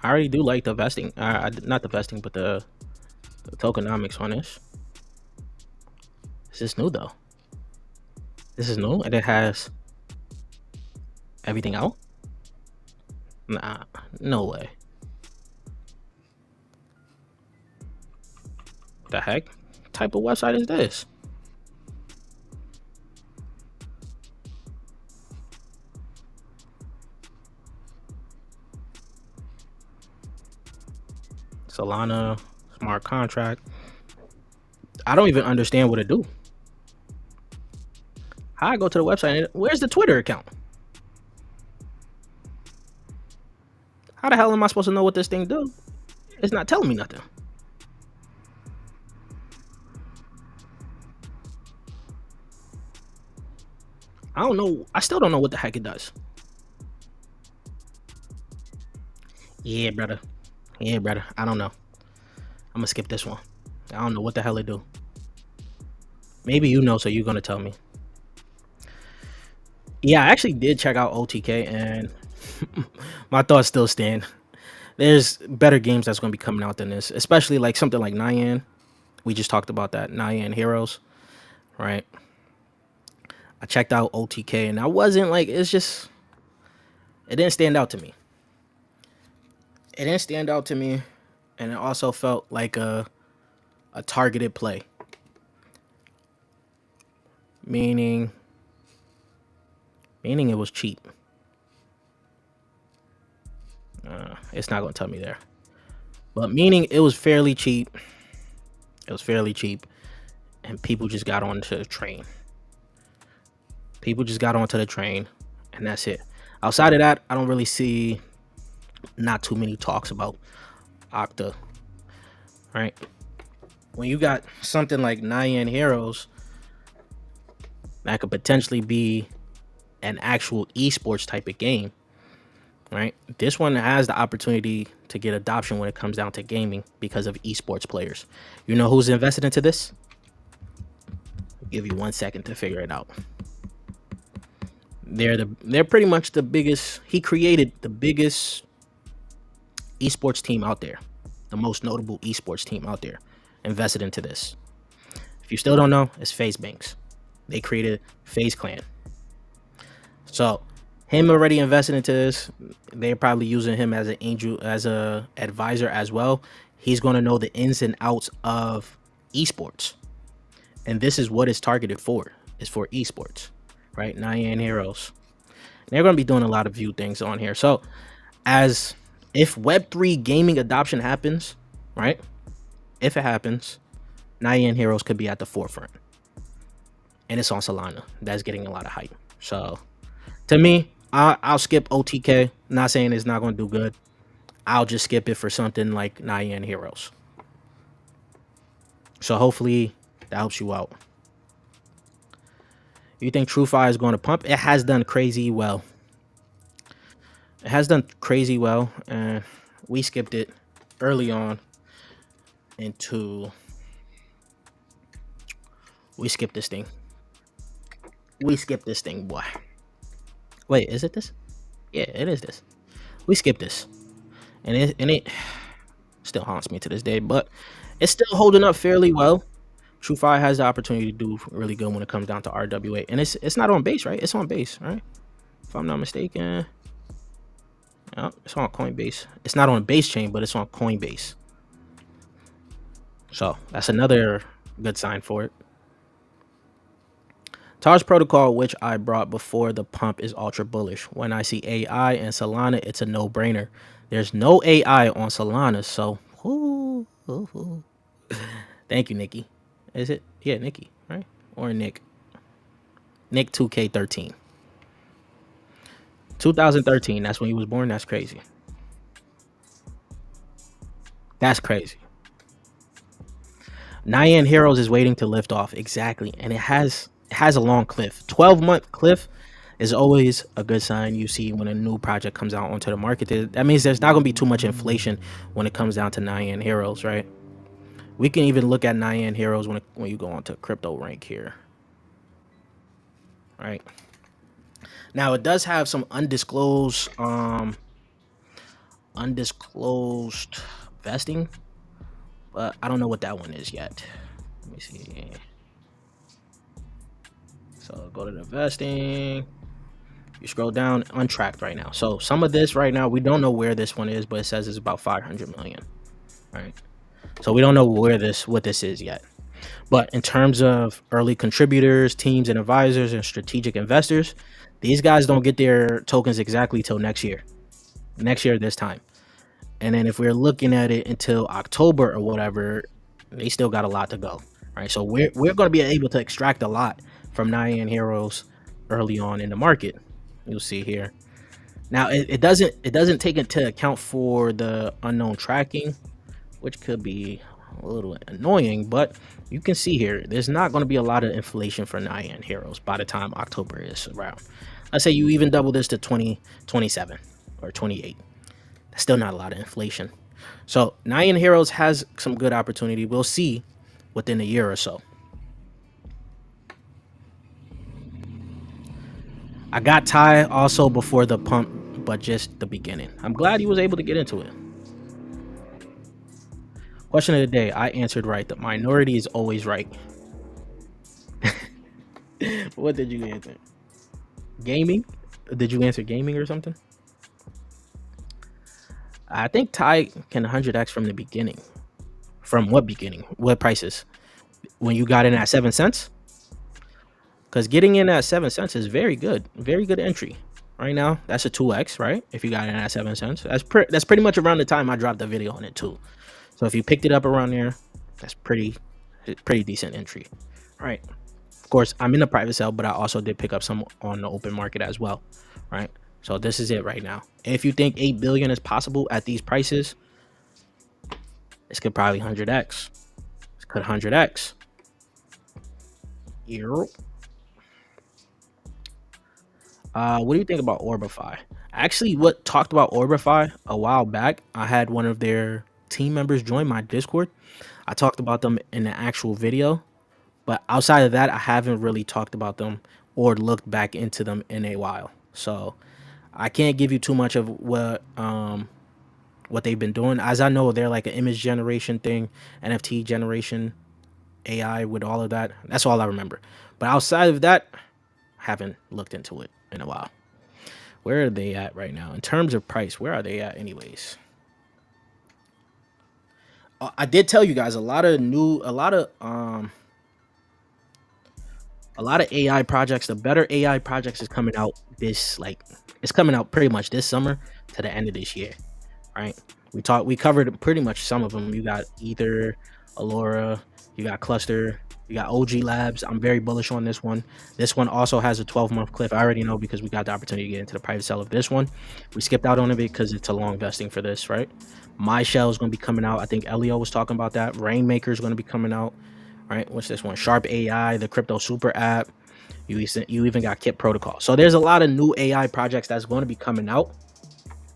I already do like the vesting. Not the vesting, but the tokenomics on this. Is this new though? This is new, and it has everything out. Nah, no way. The heck type of website is this? Solana smart contract. I don't even understand what it do. How I go to the website and where's the Twitter account? How the hell am I supposed to know what this thing do? It's not telling me nothing. I don't know. I still don't know what the heck it does. Yeah, brother. Yeah, brother. I don't know. I'm gonna skip this one. I don't know what the hell it do. Maybe you know, so you're gonna tell me. Yeah, I actually did check out OTK, and my thoughts still stand. There's better games that's gonna be coming out than this, especially like something like Nian. We just talked about that Nian Heroes, right? I checked out OTK, and I wasn't like, it's just, it didn't stand out to me. It didn't stand out to me, and it also felt like a targeted play, meaning it was cheap. It's not gonna tell me there, but meaning it was fairly cheap. It was fairly cheap, and people just got onto the train. People just got onto the train, and that's it. Outside of that, I don't really see not too many talks about Octa, right? When you got something like Nian Heroes that could potentially be an actual esports type of game, right? This one has the opportunity to get adoption when it comes down to gaming because of esports players. You know who's invested into this? I'll give you 1 second to figure it out. They're pretty much the biggest. He created the biggest esports team out there, the most notable esports team out there, invested into this. If you still don't know, it's FaZe Banks. They created FaZe Clan. So him already invested into this. They're probably using him as an angel, as a advisor as well. He's going to know the ins and outs of esports, and this is what it's targeted for. It's for esports, right? Nian Heroes. They're going to be doing a lot of view things on here. So as if Web3 gaming adoption happens, right? If it happens, Nian Heroes could be at the forefront. And it's on Solana. That's getting a lot of hype. So to me, I'll skip OTK. Not saying it's not going to do good. I'll just skip it for something like Nian Heroes. So hopefully that helps you out. You think TrueFi is going to pump? It has done crazy well. It has done crazy well, and we skipped it early on into. We skipped this thing. We skipped this thing, boy. Wait, is it this? Yeah, it is this. We skipped this, and it still haunts me to this day, but it's still holding up fairly well. TrueFi has the opportunity to do really good when it comes down to RWA, and it's not on base, right? It's on base, right? If I'm not mistaken. Yeah, it's on Coinbase. It's not on base chain, but it's on Coinbase. So that's another good sign for it. TARS protocol, which I brought before the pump, is ultra bullish. When I see AI and Solana, it's a no-brainer. There's no AI on Solana, so thank you, Nikki. Is it? Yeah, Nikki, right? Or Nick? Nick 2K13. 2013, that's when he was born. That's crazy. That's crazy. Nian Heroes is waiting to lift off. Exactly. And it has a long cliff. 12-month cliff is always a good sign you see when a new project comes out onto the market. That means there's not going to be too much inflation when it comes down to Nian Heroes, right? We can even look at Nian Heroes when you go onto crypto rank here. Right? Now it does have some undisclosed vesting, but I don't know what that one is yet. Let me see. So go to the vesting. You scroll down, untracked right now. So some of this right now, we don't know where this one is, but it says it's about 500 million. All right. So we don't know what this is yet. But in terms of early contributors, teams and advisors and strategic investors, these guys don't get their tokens exactly till next year this time. And then if we're looking at it until October or whatever, they still got a lot to go. Right. So we're going to be able to extract a lot from Nian Heroes early on in the market. You'll see here. Now it doesn't take into account for the unknown tracking, which could be a little annoying, but you can see here there's not going to be a lot of inflation for Nian Heroes by the time October is around. Let's say you even double this to 2027 or 28. That's still not a lot of inflation. So Nian Heroes has some good opportunity. We'll see within a year or so. I got Ty also before the pump, but just the beginning. I'm glad he was able to get into it. Question of the day. I answered right. The minority is always right. What did you answer? Gaming? Did you answer gaming or something? I think Ty can 100x from the beginning. From what beginning? What prices? When you got in at 7 cents? Because getting in at 7 cents is very good entry. Right now, that's a 2x, right? If you got in at 7 cents, that's pretty much around the time I dropped the video on it too. So if you picked it up around there, that's pretty decent entry. All right. Of course, I'm in the private sale, but I also did pick up some on the open market as well. Right. So this is it right now. If you think 8 billion is possible at these prices, this could probably 100x. This could 100x. Euro. What do you think about Orbify? Actually, talked about Orbify a while back. I had one of their team members join my Discord. I talked about them in the actual video, but outside of that, I haven't really talked about them or looked back into them in a while. So I can't give you too much of what they've been doing. As I know, they're like an image generation thing, NFT generation, AI with all of that. That's all I remember. But outside of that, I haven't looked into it in a while. Where are they at right now in terms of price? Where are they at anyways? I did tell you guys a lot of AI projects. The better AI projects is coming out it's coming out pretty much this summer to the end of this year, right? We covered pretty much some of them. You got Ether, Allura, you got Cluster, you got OG Labs. I'm very bullish on this one. This one also has a 12-month cliff. I already know because we got the opportunity to get into the private sale of this one. We skipped out on it because it's a long vesting for this, right? My Shell is going to be coming out. I think Elio was talking about that. Rainmaker is going to be coming out, right? What's this one? Sharp AI, the crypto super app. You even got Kip Protocol. So there's a lot of new AI projects that's going to be coming out.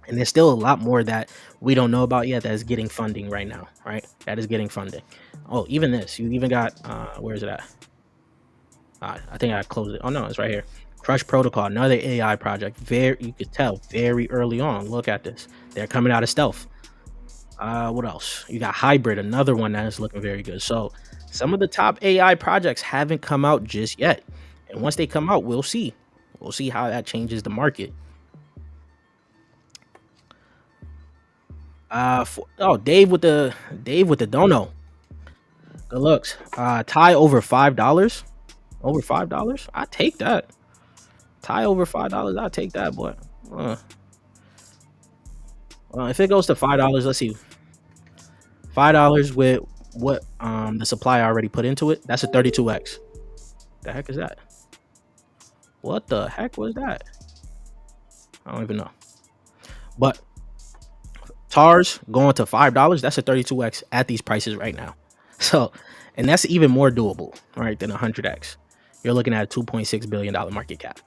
And there's still a lot more that we don't know about yet that is getting funding right now, right? That is getting funding. Oh, even this. You even got, where is it at? I think I closed it. Oh, no, it's right here. Crush Protocol, another AI project. You could tell very early on. Look at this. They're coming out of stealth. What else? You got Hybrid, another one that is looking very good. So some of the top AI projects haven't come out just yet. And once they come out, we'll see. We'll see how that changes the market. Dave with the dono. Good looks. Tie over $5. Over $5. I take that. Tie over $5. I take that, boy. If it goes to $5, let's see. $5 with what the supply already put into it. That's a 32x. The heck is that? What the heck was that? I don't even know. But TARS going to $5. That's a 32x at these prices right now. So, and that's even more doable, right, than 100x. You're looking at a $2.6 billion market cap,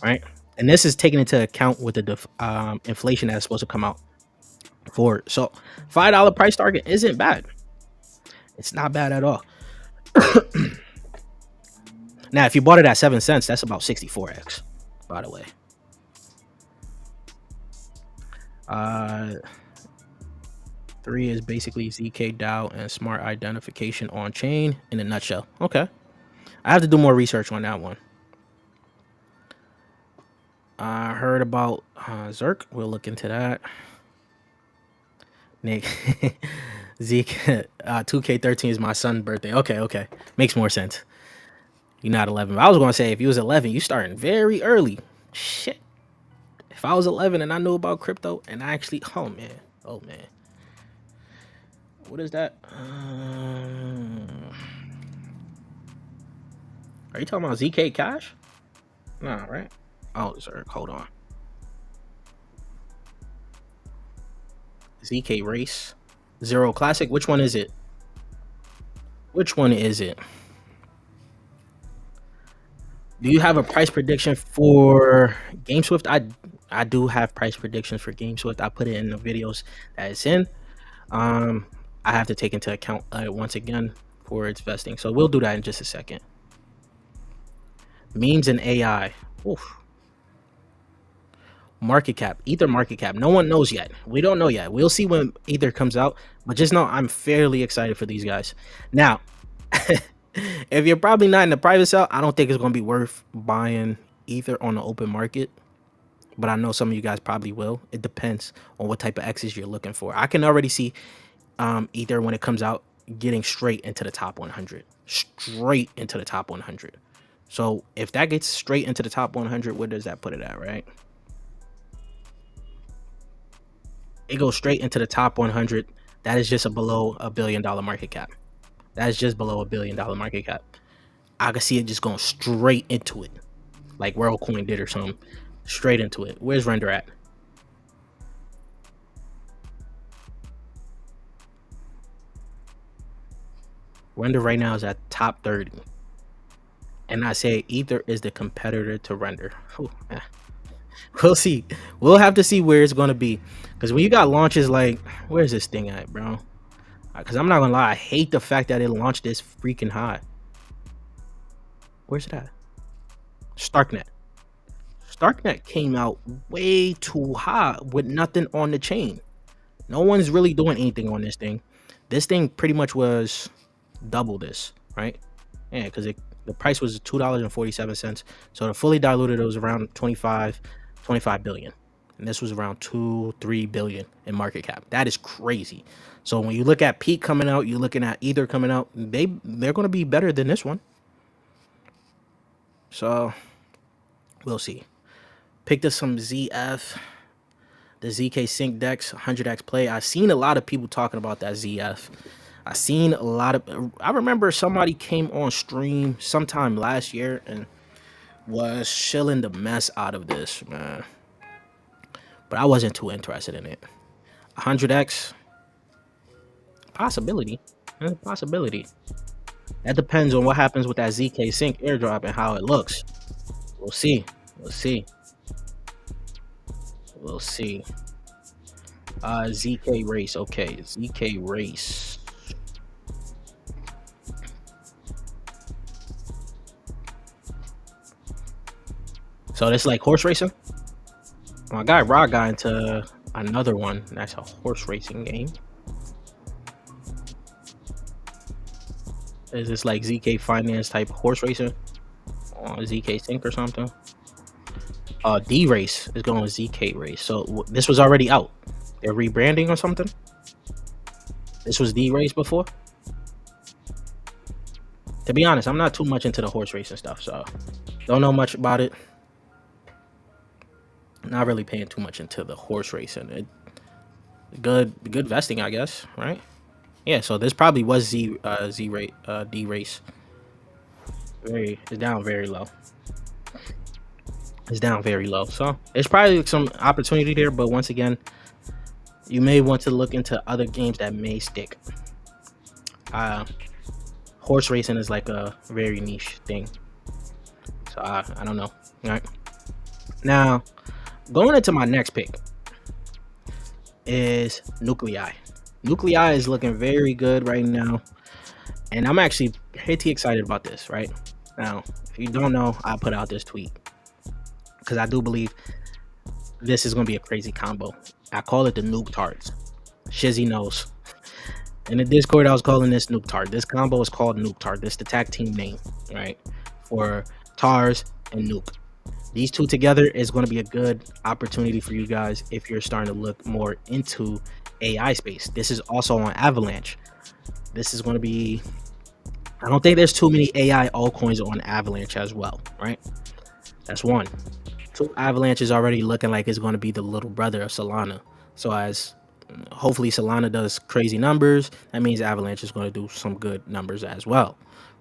right? And this is taken into account with the inflation that's supposed to come out forward. So $5 price target isn't bad. It's not bad at all. Now, if you bought it at 7 cents, that's about 64x. by the way. 3 is basically ZK DAO and smart identification on chain in a nutshell. Okay. I have to do more research on that one. I heard about Zerk. We'll look into that. Nick, Zeke, 2K13 is my son's birthday. Okay. Makes more sense. You're not 11. I was going to say, if you was 11, you starting very early. Shit. If I was 11 and I knew about crypto and I actually, oh man. What is that? Are you talking about ZK Cash? Nah, right? Oh, Zerk, hold on. ZK Race. Zero Classic. Which one is it? Do you have a price prediction for GameSwift? I do have price predictions for GameSwift. I put it in the videos that it's in. I have to take into account once again for its vesting. So we'll do that in just a second. Memes and AI. Oof. Market cap. Ether market cap. No one knows yet. We don't know yet. We'll see when Ether comes out. But just know I'm fairly excited for these guys. Now, if you're probably not in the private sale, I don't think it's going to be worth buying Ether on the open market. But I know some of you guys probably will. It depends on what type of X's you're looking for. I can already see Ether when it comes out getting straight into the top 100. Straight into the top 100. So if that gets straight into the top 100, where does that put it at, right? It goes straight into the top 100. That is just below $1 billion market cap. That is just below $1 billion market cap. I can see it just going straight into it, like WorldCoin did or something. Straight into it. Where's Render at? Render right now is at top 30. And I say Ether is the competitor to Render. We'll see. We'll have to see where it's going to be. Because when you got launches like, where's this thing at, bro? Because I'm not going to lie. I hate the fact that it launched this freaking high. Where's it at? Starknet. Starknet came out way too high with nothing on the chain. No one's really doing anything on this thing. This thing pretty much was double this, right? Yeah, because the price was $2.47. So the fully diluted, it was around 25 billion. And this was around 2-3 billion in market cap. That is crazy. So when you look at Peak coming out, you're looking at Ether coming out, they're going to be better than this one. So we'll see. Picked up some ZF, the ZK Sync Dex 100x play. I've seen a lot of people talking about that ZF. I remember somebody came on stream sometime last year and was shilling the mess out of this, man. But I wasn't too interested in it. 100x, possibility. Possibility. That depends on what happens with that ZK Sync airdrop and how it looks. We'll see. ZK Race. Okay, ZK Race. So it's like horse racing. My guy Rod got into another one that's a horse racing game. Is this like ZK Finance type horse racing on ZK Sync or something? D Race is going with ZK Race. So this was already out. They're rebranding or something. This was D Race before. To be honest, I'm not too much into the horse racing stuff, so don't know much about it. Not really paying too much into the horse racing. Good vesting, I guess, right? Yeah, so this probably was D Race. It's down very low. So there's probably some opportunity there, but once again, you may want to look into other games that may stick. Horse racing is like a very niche thing, so I don't know. All right, now going into my next pick is Nuclei. Nuclei is looking very good right now, and I'm actually pretty excited about this. Right now, if you don't know, I put out this tweet. because I do believe this is going to be a crazy combo. I call it the Nuke Tarts. Shizzy knows. In the Discord, I was calling this Nuke Tart. This combo is called Nuke Tart. This is the tag team name, right? For Tars and Nuke. These two together is going to be a good opportunity for you guys if you're starting to look more into AI space. This is also on Avalanche. This is going to be, I don't think there's too many AI altcoins on Avalanche as well, right? That's one. Two, Avalanche is already looking like it's going to be the little brother of Solana. So as hopefully Solana does crazy numbers, that means Avalanche is going to do some good numbers as well,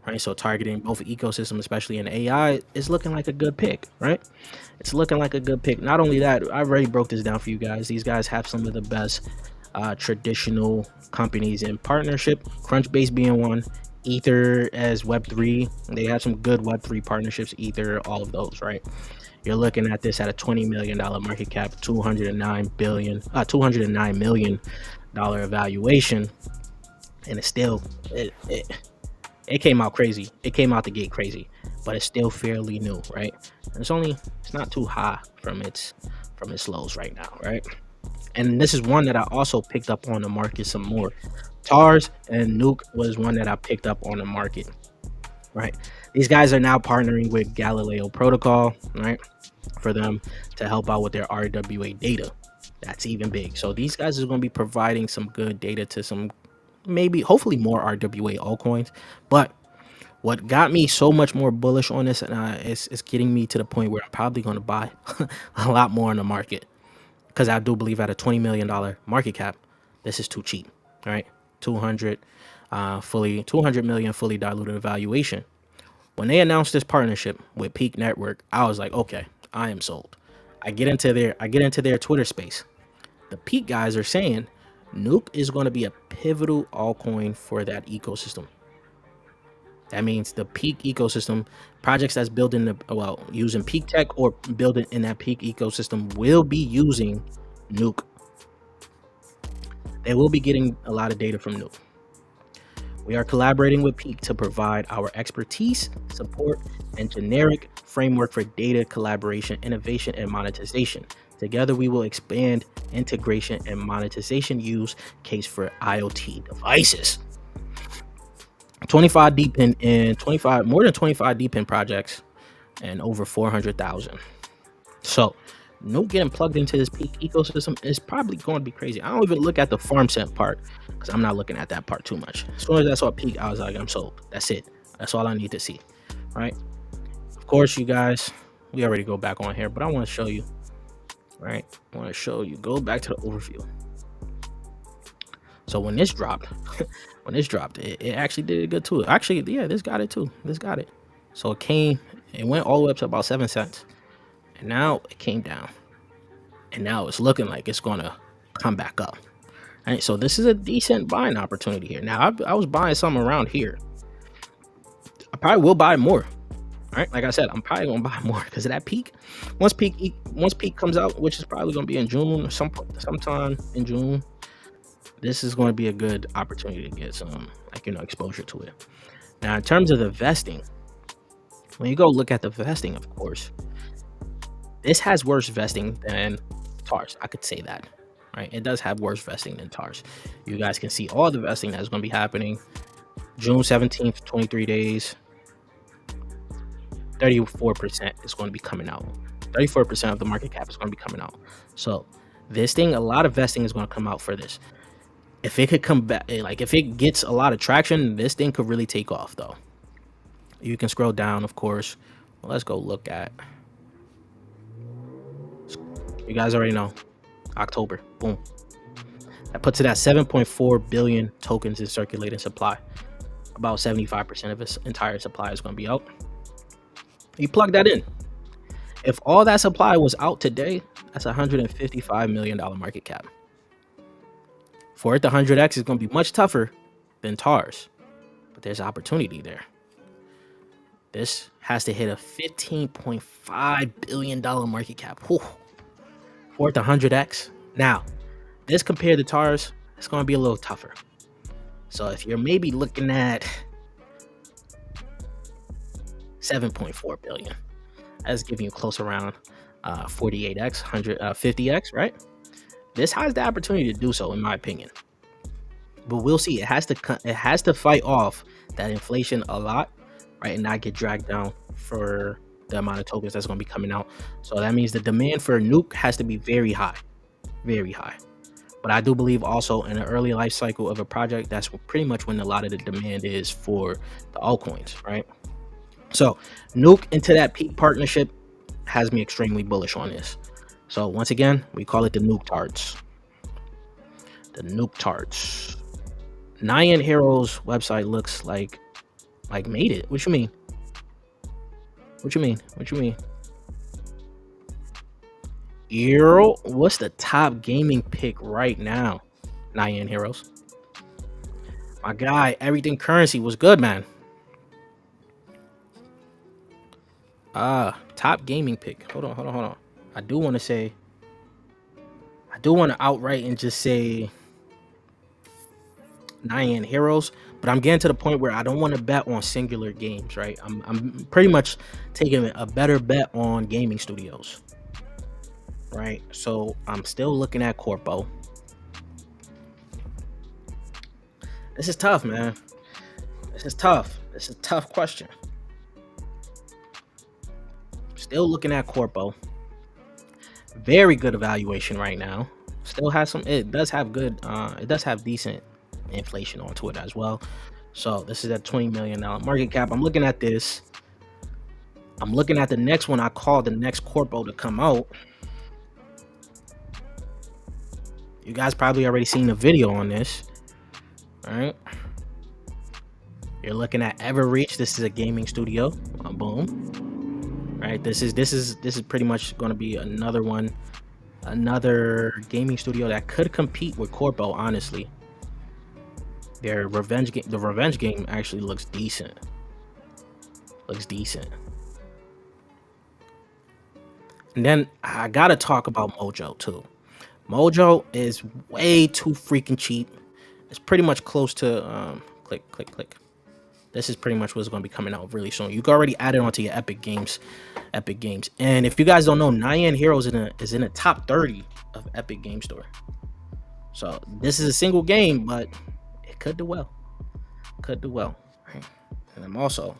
right? So targeting both ecosystems, especially in AI, is looking like a good pick, right? It's looking like a good pick. Not only that, I already broke this down for you guys. These guys have some of the best traditional companies in partnership, Crunchbase being one, Ether as Web3. They have some good Web3 partnerships, Ether, all of those, right? You're looking at this at a $20 million market cap, $209 million evaluation, and it's still it came out crazy. It came out the gate crazy, but it's still fairly new, right? And it's not too high from its lows right now, right? And this is one that I also picked up on the market some more. Tars and Nuke was one that I picked up on the market, right? These guys are now partnering with Galileo Protocol, right, for them to help out with their RWA data. That's even big. So these guys are going to be providing some good data to some, maybe, hopefully more RWA altcoins. But what got me so much more bullish on this, and it's getting me to the point where I'm probably going to buy a lot more in the market, because I do believe at a $20 million market cap, this is too cheap, right? 200 million fully diluted valuation. When they announced this partnership with Peak Network, I was like, okay, I am sold. I get into their Twitter space. The Peak guys are saying Nuke is going to be a pivotal altcoin for that ecosystem. That means the Peak ecosystem, projects that's building using Peak tech or building in that Peak ecosystem will be using Nuke. They will be getting a lot of data from Nuke. We are collaborating with Peak to provide our expertise, support, and generic framework for data collaboration, innovation, and monetization. Together, we will expand integration and monetization use case for IoT devices. 25 deep in 25, more than 25 deep in projects, and over 400,000. So Nuke getting plugged into this Peak ecosystem is probably going to be crazy. I don't even look at the farm set part because I'm not looking at that part too much. As soon as I saw Peak, I was like, I'm sold. That's it. That's all I need to see, right? Of course, you guys, we already go back on here, but I want to show you, right? I want to show you, go back to the overview. So when this dropped, it actually did good too. Actually, yeah, this got it too. This got it. So it went all the way up to about 7 cents. And now it came down. And now it's looking like it's going to come back up. All right, so this is a decent buying opportunity here. Now, I was buying some around here. I probably will buy more. All right, like I said, I'm probably going to buy more because of that Peak. Once Peak comes out, which is probably going to be in June or sometime in June, this is going to be a good opportunity to get some, exposure to it. Now, in terms of the vesting, when you go look at the vesting, of course, this has worse vesting than TARS. I could say that, right? It does have worse vesting than TARS. You guys can see all the vesting that's going to be happening. June 17th, 23 days, 34% is going to be coming out. 34% of the market cap is going to be coming out. So this thing, a lot of vesting is going to come out for this. If it could come back, if it gets a lot of traction, this thing could really take off, though. You can scroll down, of course. Well, let's go look at. You guys already know. October. Boom. That puts it at 7.4 billion tokens in circulating supply. About 75% of its entire supply is going to be out. You plug that in. If all that supply was out today, that's $155 million market cap. For it to 100x is going to be much tougher than TARS, but there's opportunity there. This has to hit a $15.5 billion market cap. Whew. For it to 100x. Now, this compared to TARS, it's going to be a little tougher. So if you're maybe looking at 7.4 billion, that's giving you close around 48x, 150x, right? This has the opportunity to do so, in my opinion. But we'll see. It has to fight off that inflation a lot, right, and not get dragged down for the amount of tokens that's going to be coming out. So that means the demand for Nuke has to be very high, very high. But I do believe also in the early life cycle of a project, that's pretty much when a lot of the demand is for the altcoins, right? So Nuke into that Peak partnership has me extremely bullish on this. So once again, we call it the Nuke Tarts. The Nuke Tarts. Nian Heroes website looks like made it. What you mean? What you mean? What you mean? Euro, what's the top gaming pick right now? Nian Heroes. My guy, everything currency was good, man. Top gaming pick. Hold on. I do want to outright and just say Nian Heroes, but I'm getting to the point where I don't want to bet on singular games, right? I'm pretty much taking a better bet on gaming studios, right? So I'm still looking at Corpo. This is tough, man. This is tough. This is a tough question. Still looking at Corpo. Very good evaluation right now. Still has some. It does have good. It does have decent inflation onto it as well. So this is at $20 million market cap. I'm looking at this. I'm looking at the next one. I call the next Corpo to come out. You guys probably already seen the video on this. All right. You're looking at Everreach. This is a gaming studio. Boom. Right. This is pretty much going to be another one, another gaming studio that could compete with Corpo. Honestly, the revenge game actually looks decent. And then I gotta talk about Mojo too. Mojo is way too freaking cheap. It's pretty much close to click. This is pretty much what's going to be coming out really soon. You can already add it onto your Epic Games. And if you guys don't know, Nian Heroes is in the top 30 of Epic Game Store. So this is a single game, but it could do well. And I'm also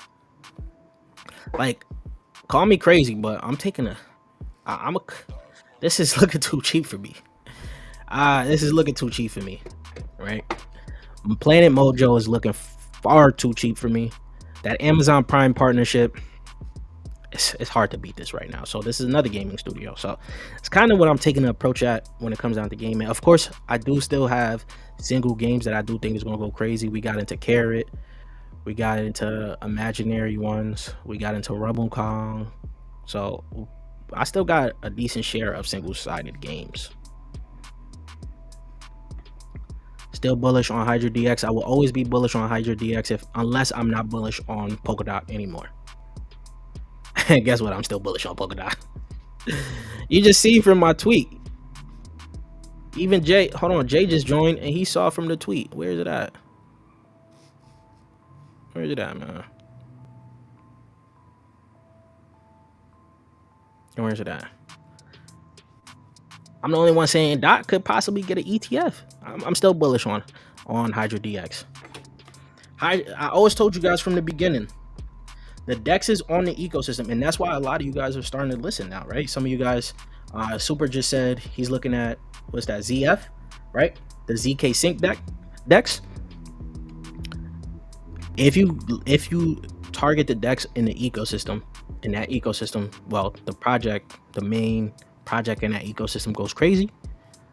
like, call me crazy, but I'm taking this is looking too cheap for me. This is looking too cheap for me, right? Planet Mojo is looking far too cheap for me. That Amazon Prime partnership, it's hard to beat this right now. So this is another gaming studio. So it's kind of what I'm taking the approach at when it comes down to gaming. Of course, I do still have single games that I do think is going to go crazy. We got into Carrot. We got into imaginary ones. We got into Rebel Kong. So I still got a decent share of single-sided games. Still bullish on Hydra DX. I will always be bullish on Hydra DX unless I'm not bullish on Polkadot anymore. And guess what? I'm still bullish on Polkadot. You just see from my tweet. Even Jay, hold on, Jay just joined and he saw from the tweet. Where is it at? Where is it at, man? Where is it at? I'm the only one saying Dot could possibly get an ETF. I'm still bullish on Hydra DX. I always told you guys from the beginning, the DEX is on the ecosystem, and that's why a lot of you guys are starting to listen now, right? Some of you guys, Super just said he's looking at, what's that, ZF, right? The ZK Sync DEX. If you target the DEX in the ecosystem, well, the main project in that ecosystem goes crazy,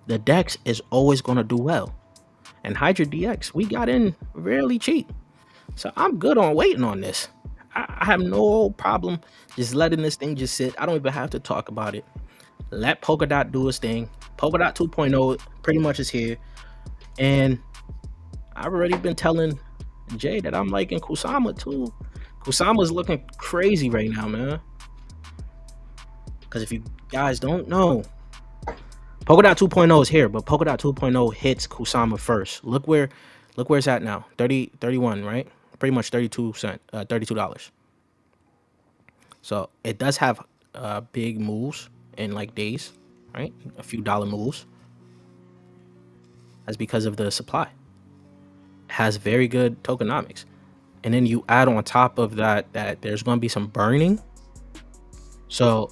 the DEX is always going to do well. And Hydra DX, we got in really cheap. So I'm good on waiting on this. I have no problem just letting this thing just sit. I don't even have to talk about it. Let Polkadot do its thing. Polkadot 2.0 pretty much is here. And I've already been telling Jay that I'm liking Kusama too. Kusama's looking crazy right now, man. Because if you guys don't know, Polkadot 2.0 is here, but Polkadot 2.0 hits Kusama first. Look where it's at now. 31, right? Pretty much $32. So it does have big moves, in like days, right? A few dollar moves. That's because of the supply. It has very good tokenomics. And then you add on top of that there's going to be some burning. So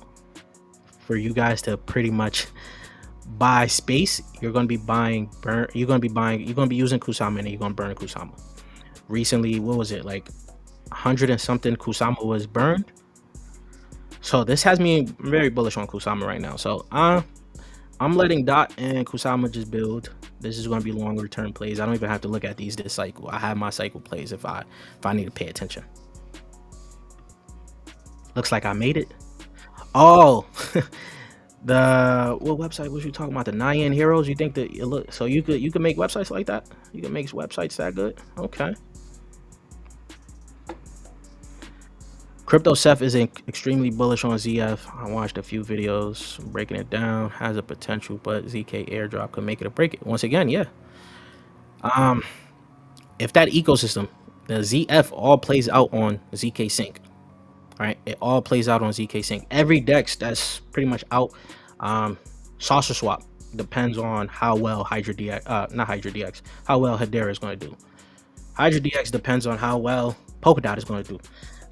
for you guys to pretty much buy space, you're going to be buying you're going to be using Kusama, and you're going to burn Kusama. Recently, what was it, like 100 and something Kusama was burned. So this has me very bullish on Kusama right now. So I'm letting Dot and Kusama just build. This is going to be longer term plays. I don't even have to look at these this cycle. I have my cycle plays if I need to pay attention. Looks like I made it. Oh, what website was you talking about? The Nian Heroes? You think that look? So you could make websites like that? You can make websites that good? Okay. Crypto Seth is extremely bullish on ZF. I watched a few videos breaking it down. Has a potential, but ZK airdrop could make it or break it. Once again, yeah. If that ecosystem, the ZF all plays out on ZK Sync. All right, it all plays out on ZK Sync. Every DEX that's pretty much out. Saucer swap depends on how well Hydra DX, not Hydra DX, how well Hedera is going to do. Hydra DX depends on how well Polkadot is going to do.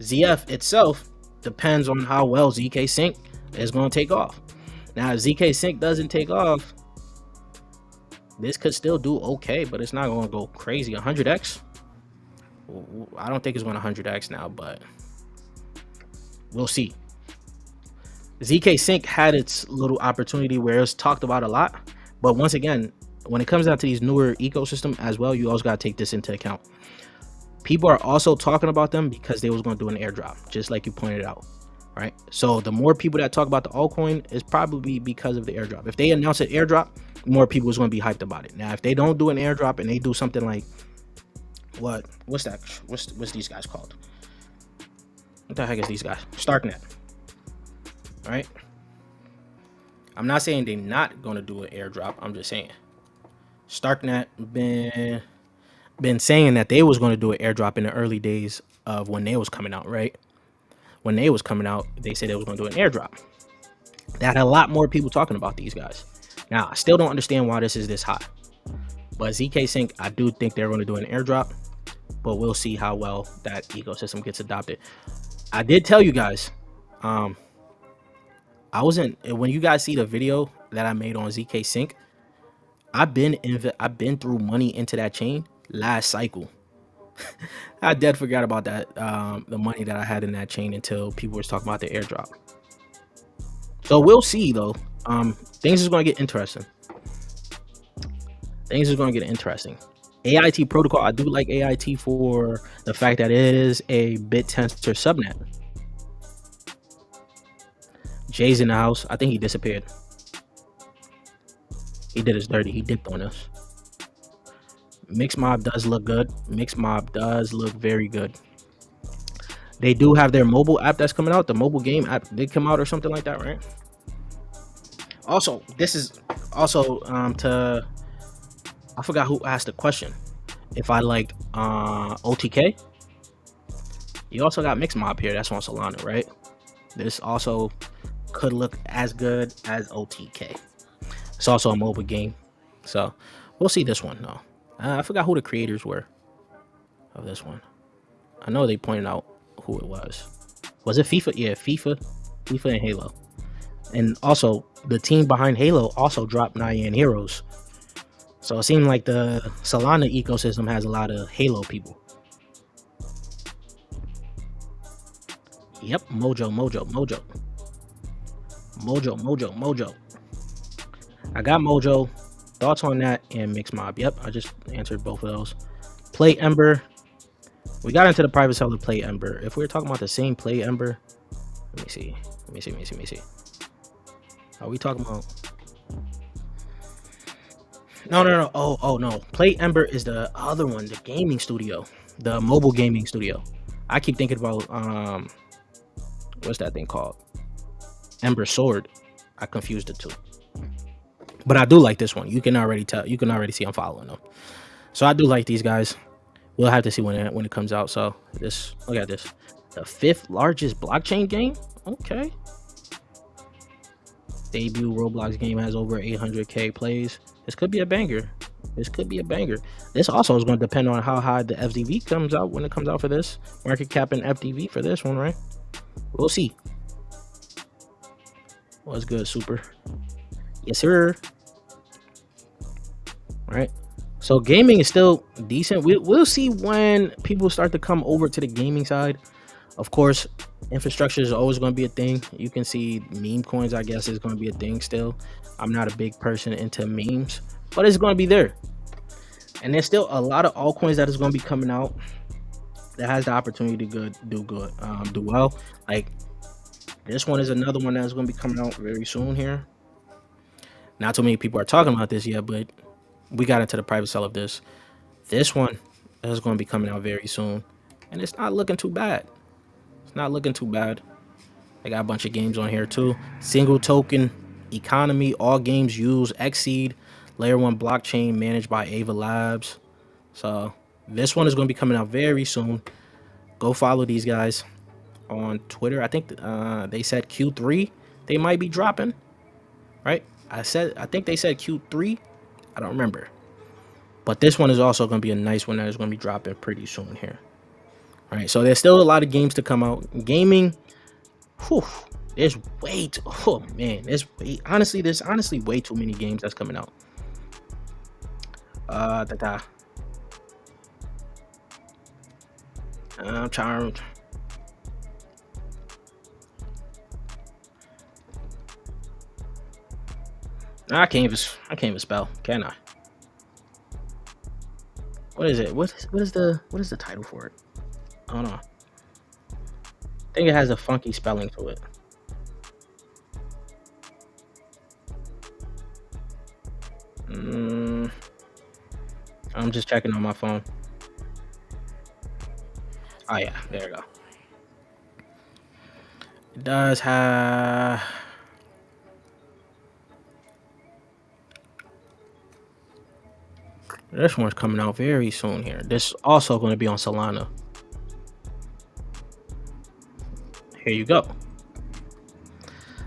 ZF itself depends on how well ZK Sync is going to take off. Now, if ZK Sync doesn't take off, this could still do okay, but it's not going to go crazy. 100x? I don't think it's going to 100x now, but we'll see. ZK Sync had its little opportunity where it's talked about a lot, but once again, when it comes down to these newer ecosystem as well, you also got to take this into account. People are also talking about them because they was going to do an airdrop, just like you pointed out, right? So the more people that talk about the altcoin is probably because of the airdrop. If they announce an airdrop, more people is going to be hyped about it. Now, if they don't do an airdrop and they do something like what's that? What's these guys called? What the heck is these guys? Starknet, right? I'm not saying they're not going to do an airdrop. I'm just saying Starknet been saying that they was going to do an airdrop in the early days of when they was coming out, right? When they was coming out, they said they was going to do an airdrop. That had a lot more people talking about these guys. Now, I still don't understand why this is this high. But ZK Sync, I do think they're going to do an airdrop, but we'll see how well that ecosystem gets adopted. I did tell you guys, when you guys see the video that I made on ZK Sync, I've been through money into that chain last cycle. I dead forgot about that, the money that I had in that chain until people was talking about the airdrop. So we'll see though. Things is going to get interesting. AIT protocol, I do like AIT for the fact that it is a BitTensor subnet. Jay's in the house. I think he disappeared. He did his dirty. He dipped on us. Mixmob does look good. Mixmob does look very good. They do have their mobile app that's coming out. The mobile game app did come out or something like that, right? Also, this is also I forgot who asked the question. If I liked OTK. You also got Mixmob here. That's on Solana, right? This also could look as good as OTK. It's also a mobile game. So we'll see this one though. I forgot who the creators were of this one. I know they pointed out who it was. Was it FIFA? Yeah, FIFA and Halo. And also, the team behind Halo also dropped Nian Heroes. So it seemed like the Solana ecosystem has a lot of Halo people. Yep, Mojo. I got Mojo. Thoughts on that and Mixmob? Yep, I just answered both of those. Play Ember. We got into the private seller Play Ember. If we're talking about the same Play Ember, let me see. Are we talking about? No. Oh no. Play Ember is the other one, the gaming studio, the mobile gaming studio. I keep thinking about what's that thing called? Ember Sword. I confused the two. But I do like this one. You can already tell. You can already see I'm following them. So I do like these guys. We'll have to see when it comes out. So look at this. The 5th largest blockchain game. Okay. Debut Roblox game has over 800k plays. This could be a banger. This could be a banger. This also is going to depend on how high the FDV comes out when it comes out for this. Market cap and FDV for this one, right? We'll see. What's good, Super? Yes, sir. Right. So gaming is still decent. We'll see when people start to come over to the gaming side. Of course, infrastructure is always going to be a thing. You can see meme coins, I guess, is going to be a thing still. I'm not a big person into memes, but it's going to be there. And there's still a lot of altcoins that is going to be coming out that has the opportunity to do well. Like this one is another one that's going to be coming out very soon here. Not too many people are talking about this yet, but we got into the private sale of this. This one is going to be coming out very soon, and it's not looking too bad. It's not looking too bad. I got a bunch of games on here too. Single token economy. All games use Xseed layer 1 blockchain managed by Ava Labs. So this one is going to be coming out very soon. Go follow these guys on Twitter. I think they said Q3 they might be dropping. Right? I think they said Q3. I don't remember. But this one is also going to be a nice one that is going to be dropping pretty soon here. All right, so there's still a lot of games to come out. Gaming, whew, there's way too, oh man, there's honestly way too many games that's coming out. I'm charmed. I can't even spell, can I? What is it? What is the title for it? I don't know. I think it has a funky spelling to it. I'm just checking on my phone. Oh yeah, there you go. It does have. This one's coming out very soon here. This also going to be on Solana. Here you go.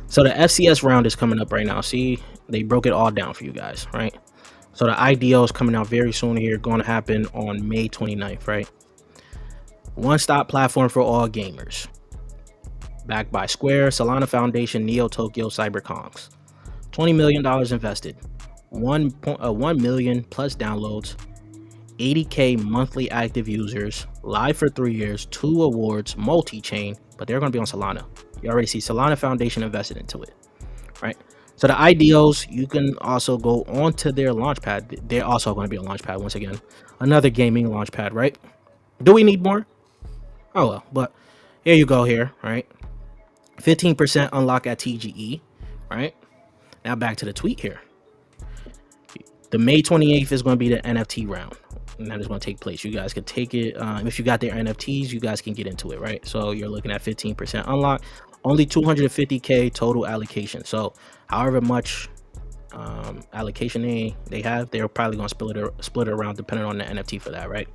So the FCS round is coming up right now. See, they broke it all down for you guys, right? So the IDO is coming out very soon here. Going to happen on May 29th, right? One-stop platform for all gamers. Backed by Square, Solana Foundation, Neo Tokyo, Cyberconks. $20 million invested. 1 million plus downloads, 80k monthly active users, live for 3 years, 2 awards, multi-chain, but they're going to be on Solana. You already see Solana Foundation invested into it, right? So the IDOs, you can also go onto their Launchpad. They're also going to be on Launchpad once again. Another gaming Launchpad, right? Do we need more? Oh well, but here you go here, right? 15% unlock at TGE, right? Now back to the tweet here. The May 28th is going to be the NFT round, and that is going to take place. You guys can take it. If you got their NFTs, you guys can get into it, right? So you're looking at 15% unlock, only 250k total allocation. So however much allocation they have, they're probably going to split it around depending on the NFT for that, right?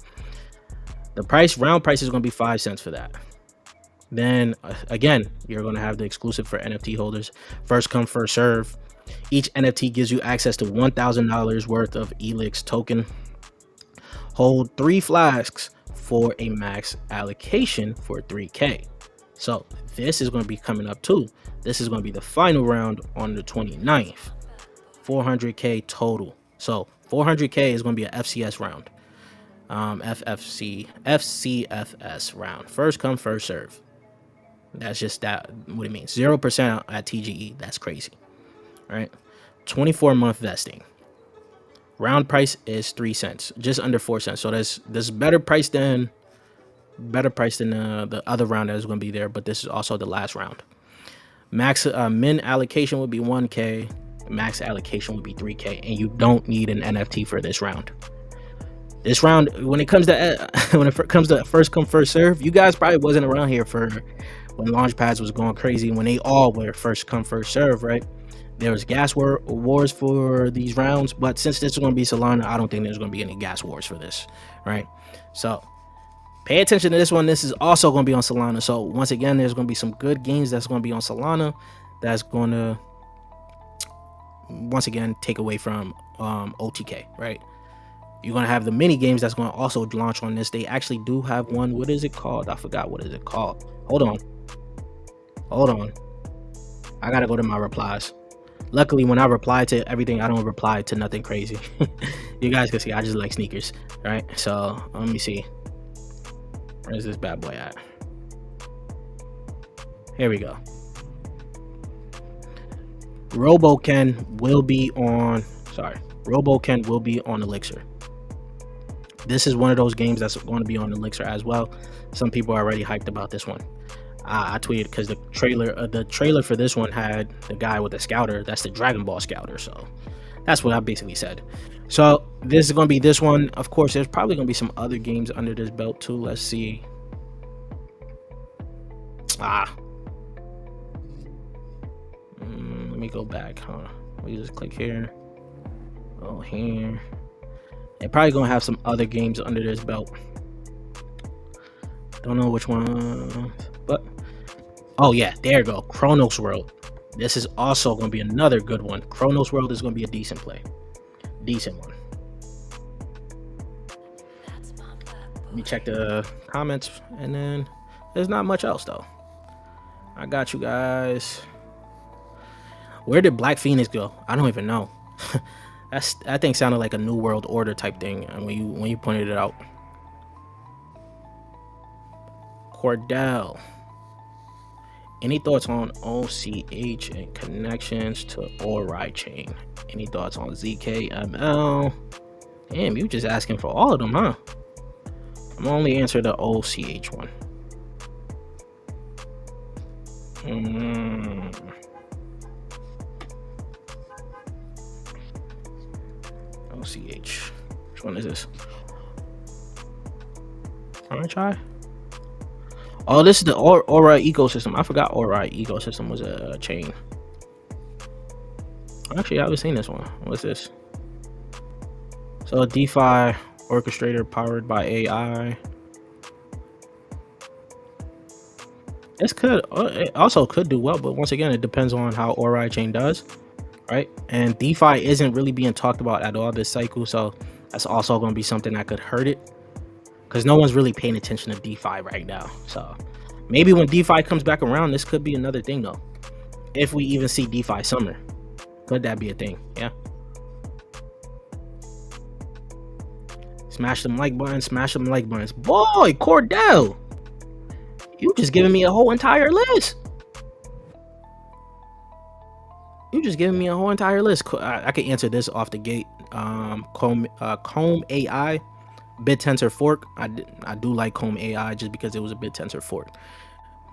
The round price is going to be 5 cents for that. Then again, you're going to have the exclusive for NFT holders. First come, first serve. Each NFT gives you access to $1,000 worth of Elix token. Hold 3 flasks for a max allocation for 3k. So this is going to be coming up too. This is going to be the final round on the 29th. 400k total. So 400k is going to be a FCS round. FCFS round. First come, first serve. That's just what it means. 0% at TGE. That's crazy. Right, 24-month vesting. Round price is 3 cents, just under 4 cents. So there's better price than the other round that is going to be there. But this is also the last round. Max min allocation would be 1k. Max allocation would be 3k, and you don't need an NFT for this round. This round, when it comes to first come first serve, you guys probably wasn't around here for when Launchpads was going crazy, when they all were first come first serve, right? There was gas wars for these rounds, but since this is going to be Solana, I don't think there's going to be any gas wars for this, right? So pay attention to this one. This is also going to be on Solana. So once again, there's going to be some good games that's going to be on Solana. That's going to once again take away from OTK, right? You're gonna have the mini games that's gonna also launch on this. They actually do have one. What is it called? I forgot what is it called. Hold on. I gotta go to my replies. Luckily, when I reply to everything, I don't reply to nothing crazy. You guys can see I just like sneakers, right? So let me see. Where's this bad boy at? Here we go. RoboKen will be on Elixir. This is one of those games that's going to be on Elixir as well. Some people are already hyped about this one. I tweeted because the trailer for this one had the guy with the scouter. That's the Dragon Ball scouter. So that's what I basically said. So this is going to be this one. Of course, there's probably going to be some other games under this belt too. Let's see. Let me go back. We just click here. Oh, here. They're probably gonna have some other games under this belt. Don't know which one, but oh yeah, there you go. Chronos World. This is also gonna be another good one. Chronos World is gonna be a decent play, decent one. Let me check the comments, and then there's not much else though. I got you guys. Where did Black Phoenix go? I don't even know. That thing sounded like a New World Order type thing, and when you pointed it out. Cordell. Any thoughts on OCH and connections to Ori chain? Any thoughts on ZKML? Damn, you just asking for all of them, huh? I'm only answering the OCH one. OCH. Which one is this? Archie? Oh, this is the Ori ecosystem. I forgot Ori ecosystem was a chain. Actually, I haven't seen this one. What's this? So a DeFi orchestrator powered by AI. This it also could do well, but once again, it depends on how Ori chain does, right? And DeFi isn't really being talked about at all this cycle, so that's also going to be something that could hurt it, because no one's really paying attention to DeFi right now. So maybe when DeFi comes back around, this could be another thing though. If we even see DeFi summer, could that be a thing? Yeah. Smash them like buttons, smash them like buttons. Boy, Cordell, you just giving me a whole entire list. You just giving me a whole entire list. I can answer this off the gate. Comb AI, BitTensor fork. I do like Comb AI just because it was a BitTensor fork,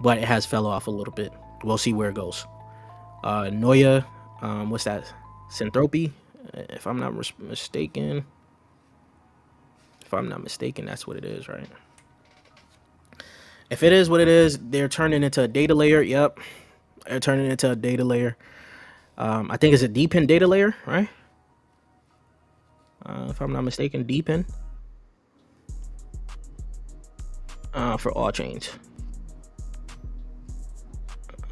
but it has fell off a little bit. We'll see where it goes. Noya, what's that? Synthropy, if I'm not mistaken. If I'm not mistaken, that's what it is, right? If it is what it is, they're turning into a data layer. Yep, they're turning into a data layer. I think it's a DePIN data layer, right? If I'm not mistaken, DePIN for all chains.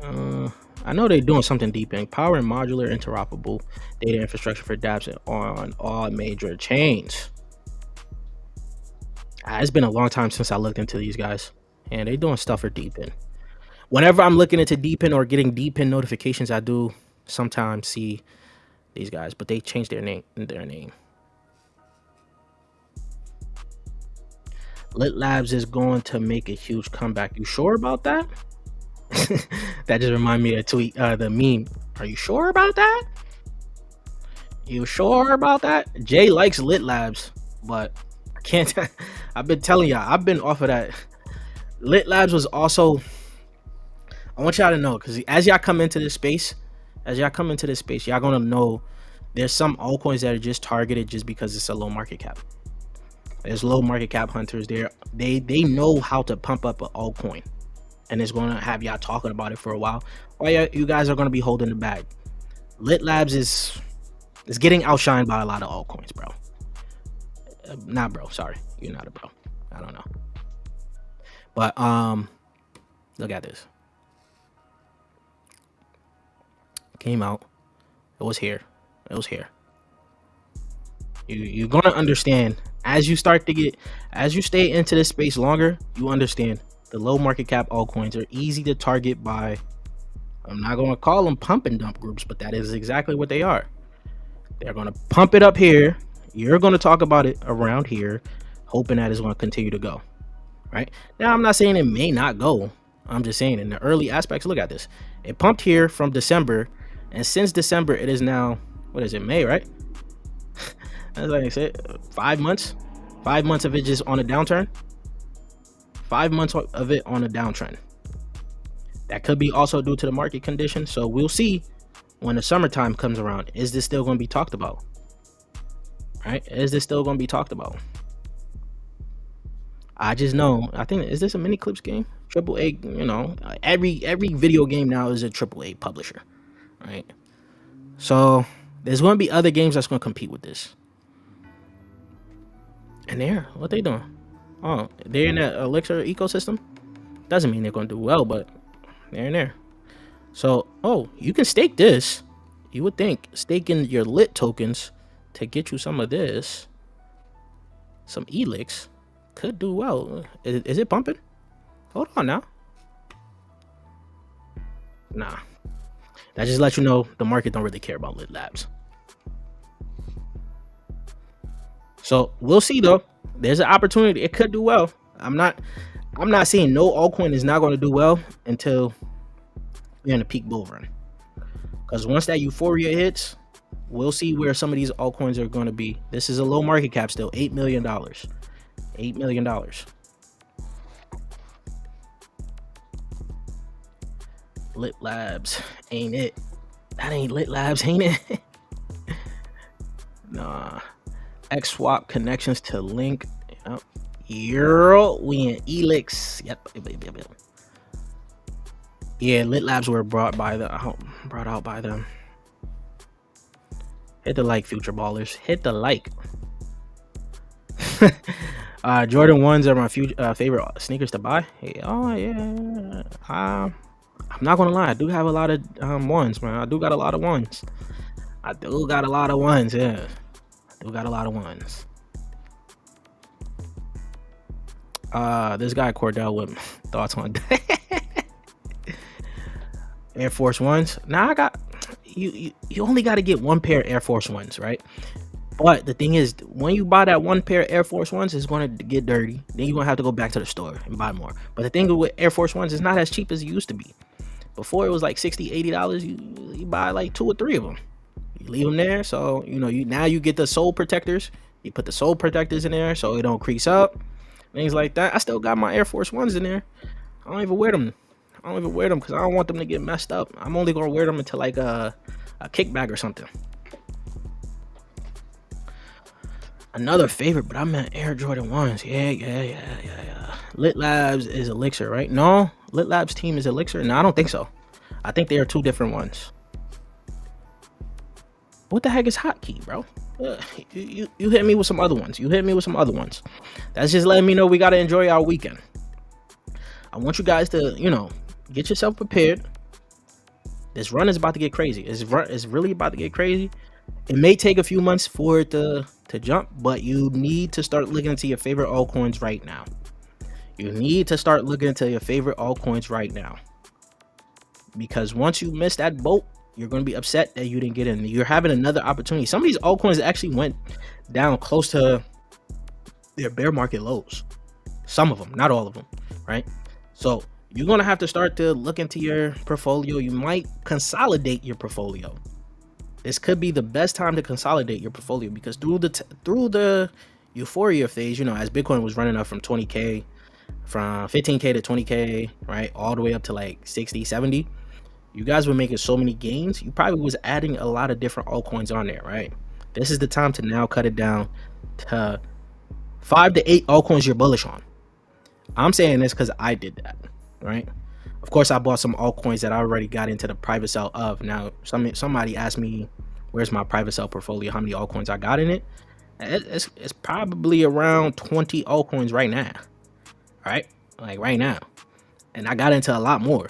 I know they're doing something DePIN, power and modular interoperable data infrastructure for dApps on all major chains. It's been a long time since I looked into these guys, and they're doing stuff for DePIN. Whenever I'm looking into DePIN or getting DePIN notifications, I do sometimes see these guys, but they changed their name. Lit Labs is going to make a huge comeback. You sure about that? That just reminded me of tweet, the meme. Are you sure about that? You sure about that? Jay likes Lit Labs, but I can't. I've been telling y'all, I've been off of that. Lit Labs was also. I want y'all to know, because as y'all come into this space, y'all gonna know there's some altcoins that are just targeted just because it's a low market cap. There's low market cap hunters there. They know how to pump up an altcoin, and it's gonna have y'all talking about it for a while. While you guys are gonna be holding the bag. Lit Labs is getting outshined by a lot of altcoins, bro. Not bro, sorry, you're not a bro. I don't know, but look at this. Came out. It was here. It was here. You're gonna understand as you start to get, as you stay into this space longer, you understand the low market cap altcoins are easy to target by, I'm not gonna call them pump and dump groups, but that is exactly what they are. They're gonna pump it up here. You're gonna talk about it around here, hoping that it's gonna continue to go. Right now, I'm not saying it may not go. I'm just saying in the early aspects, look at this. It pumped here from December, and since December, it is now, what is it, May, right? As like I said, 5 months. 5 months of it just on a downturn. 5 months of it on a downtrend. That could be also due to the market condition. So we'll see when the summertime comes around. Is this still going to be talked about? Right? Is this still going to be talked about? I just know, I think, is this a mini clips game? AAA, you know, every video game now is a AAA publisher, right? So there's going to be other games that's going to compete with this. And they're, what they doing? Oh, they're in the Elixir ecosystem. Doesn't mean they're going to do well, but they're in there. So, oh, you can stake this. You would think staking your lit tokens to get you some of this, some Elix, could do well. Is it pumping? Hold on now. Nah. That just lets you know the market don't really care about lit labs. So we'll see though. There's an opportunity. It could do well. I'm not saying no altcoin is not going to do well until you're in a peak bull run. Because once that euphoria hits, we'll see where some of these altcoins are going to be. This is a low market cap still, $8 million. $8 million. Lit labs, ain't it? That ain't lit labs, ain't it? Nah. XSwap connections to link. Yep. Euro, we in Elix. Yep. Yeah, lit labs were brought out by them. Hit the like, future ballers. Hit the like. Jordan 1s are my favorite sneakers to buy. Hey, oh yeah. I'm not gonna lie, I do have a lot of ones, man. I do got a lot of ones. Yeah. I do got a lot of ones. This guy Cordell with thoughts on Air Force Ones. Now I got you only got to get one pair of Air Force Ones, right? But the thing is, when you buy that one pair of Air Force Ones, it's going to get dirty. Then you're going to have to go back to the store and buy more. But the thing with Air Force Ones is not as cheap as it used to be. Before it was like $60-$80. You buy like 2 or 3 of them. You leave them there. So, you know, now you get the sole protectors. You put the sole protectors in there so it don't crease up. Things like that. I still got my Air Force Ones in there. I don't even wear them. Because I don't want them to get messed up. I'm only going to wear them until like a kickback or something. Another favorite, but I meant Air Jordan 1s. Yeah. Lit Labs is Elixir, right? No, Lit Labs team is Elixir. No, I don't think so. I think they are 2 different ones. What the heck is Hotkey, bro? You hit me with some other ones. That's just letting me know we got to enjoy our weekend. I want you guys to, you know, get yourself prepared. This run is about to get crazy. It's really about to get crazy. It may take a few months for it to jump, but you need to start looking into your favorite altcoins right now. Because once you miss that boat, you're going to be upset that you didn't get in. You're having another opportunity. Some of these altcoins actually went down close to their bear market lows. Some of them, not all of them, right? So you're going to have to start to look into your portfolio. You might consolidate your portfolio. This could be the best time to consolidate your portfolio, because through the euphoria phase, you know, as Bitcoin was running up from 20K, from 15K to 20K, right, all the way up to like 60, 70, you guys were making so many gains. You probably was adding a lot of different altcoins on there, right? This is the time to now cut it down to 5 to 8 altcoins you're bullish on. I'm saying this because I did that, right? Of course, I bought some altcoins that I already got into the private sale of. Now, somebody asked me, where's my private sale portfolio? How many altcoins I got in it? It's probably around 20 altcoins right now, right? Like right now. And I got into a lot more.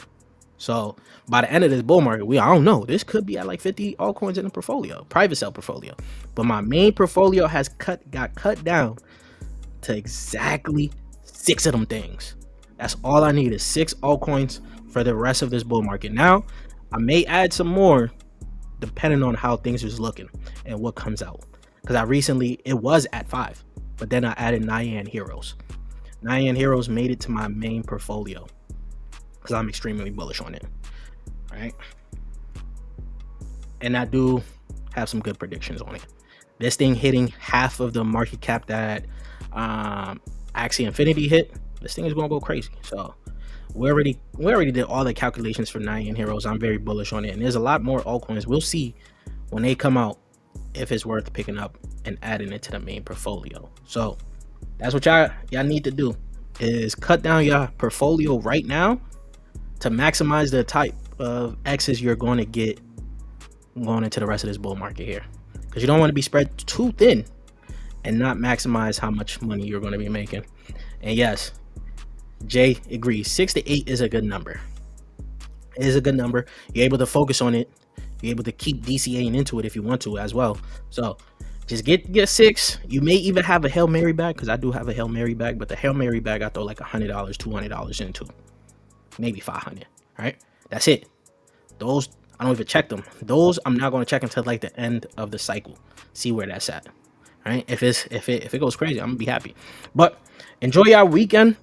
So by the end of this bull market, I don't know. This could be at like 50 altcoins in the portfolio, private sale portfolio. But my main portfolio got cut down to exactly 6 of them things. That's all I need is 6 altcoins for the rest of this bull market. Now, I may add some more depending on how things is looking and what comes out. Because it was at 5, but then I added Nian Heroes. Nian Heroes made it to my main portfolio because I'm extremely bullish on it. All right. And I do have some good predictions on it. This thing hitting half of the market cap that Axie Infinity hit, this thing is gonna go crazy. So we already did all the calculations for Nian Heroes. I'm very bullish on it, and there's a lot more altcoins. We'll see when they come out if it's worth picking up and adding it to the main portfolio. So that's what y'all need to do, is cut down your portfolio right now to maximize the type of X's you're going to get going into the rest of this bull market here, because you don't want to be spread too thin and not maximize how much money you're going to be making. And yes, Jay agrees, 6 to 8 is a good number. It is a good number. You're able to focus on it. You're able to keep DCAing into it if you want to as well. So just get 6. You may even have a Hail Mary bag, because I do have a Hail Mary bag, but the Hail Mary bag I throw like $100, $200 into, maybe 500. All right, that's it. Those I don't even check them. Those I'm not going to check until like the end of the cycle, see where that's at. All right, if it goes crazy, I'm gonna be happy. But enjoy your weekend.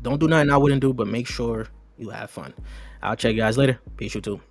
Don't do nothing I wouldn't do, but make sure you have fun. I'll check you guys later. Peace, you too.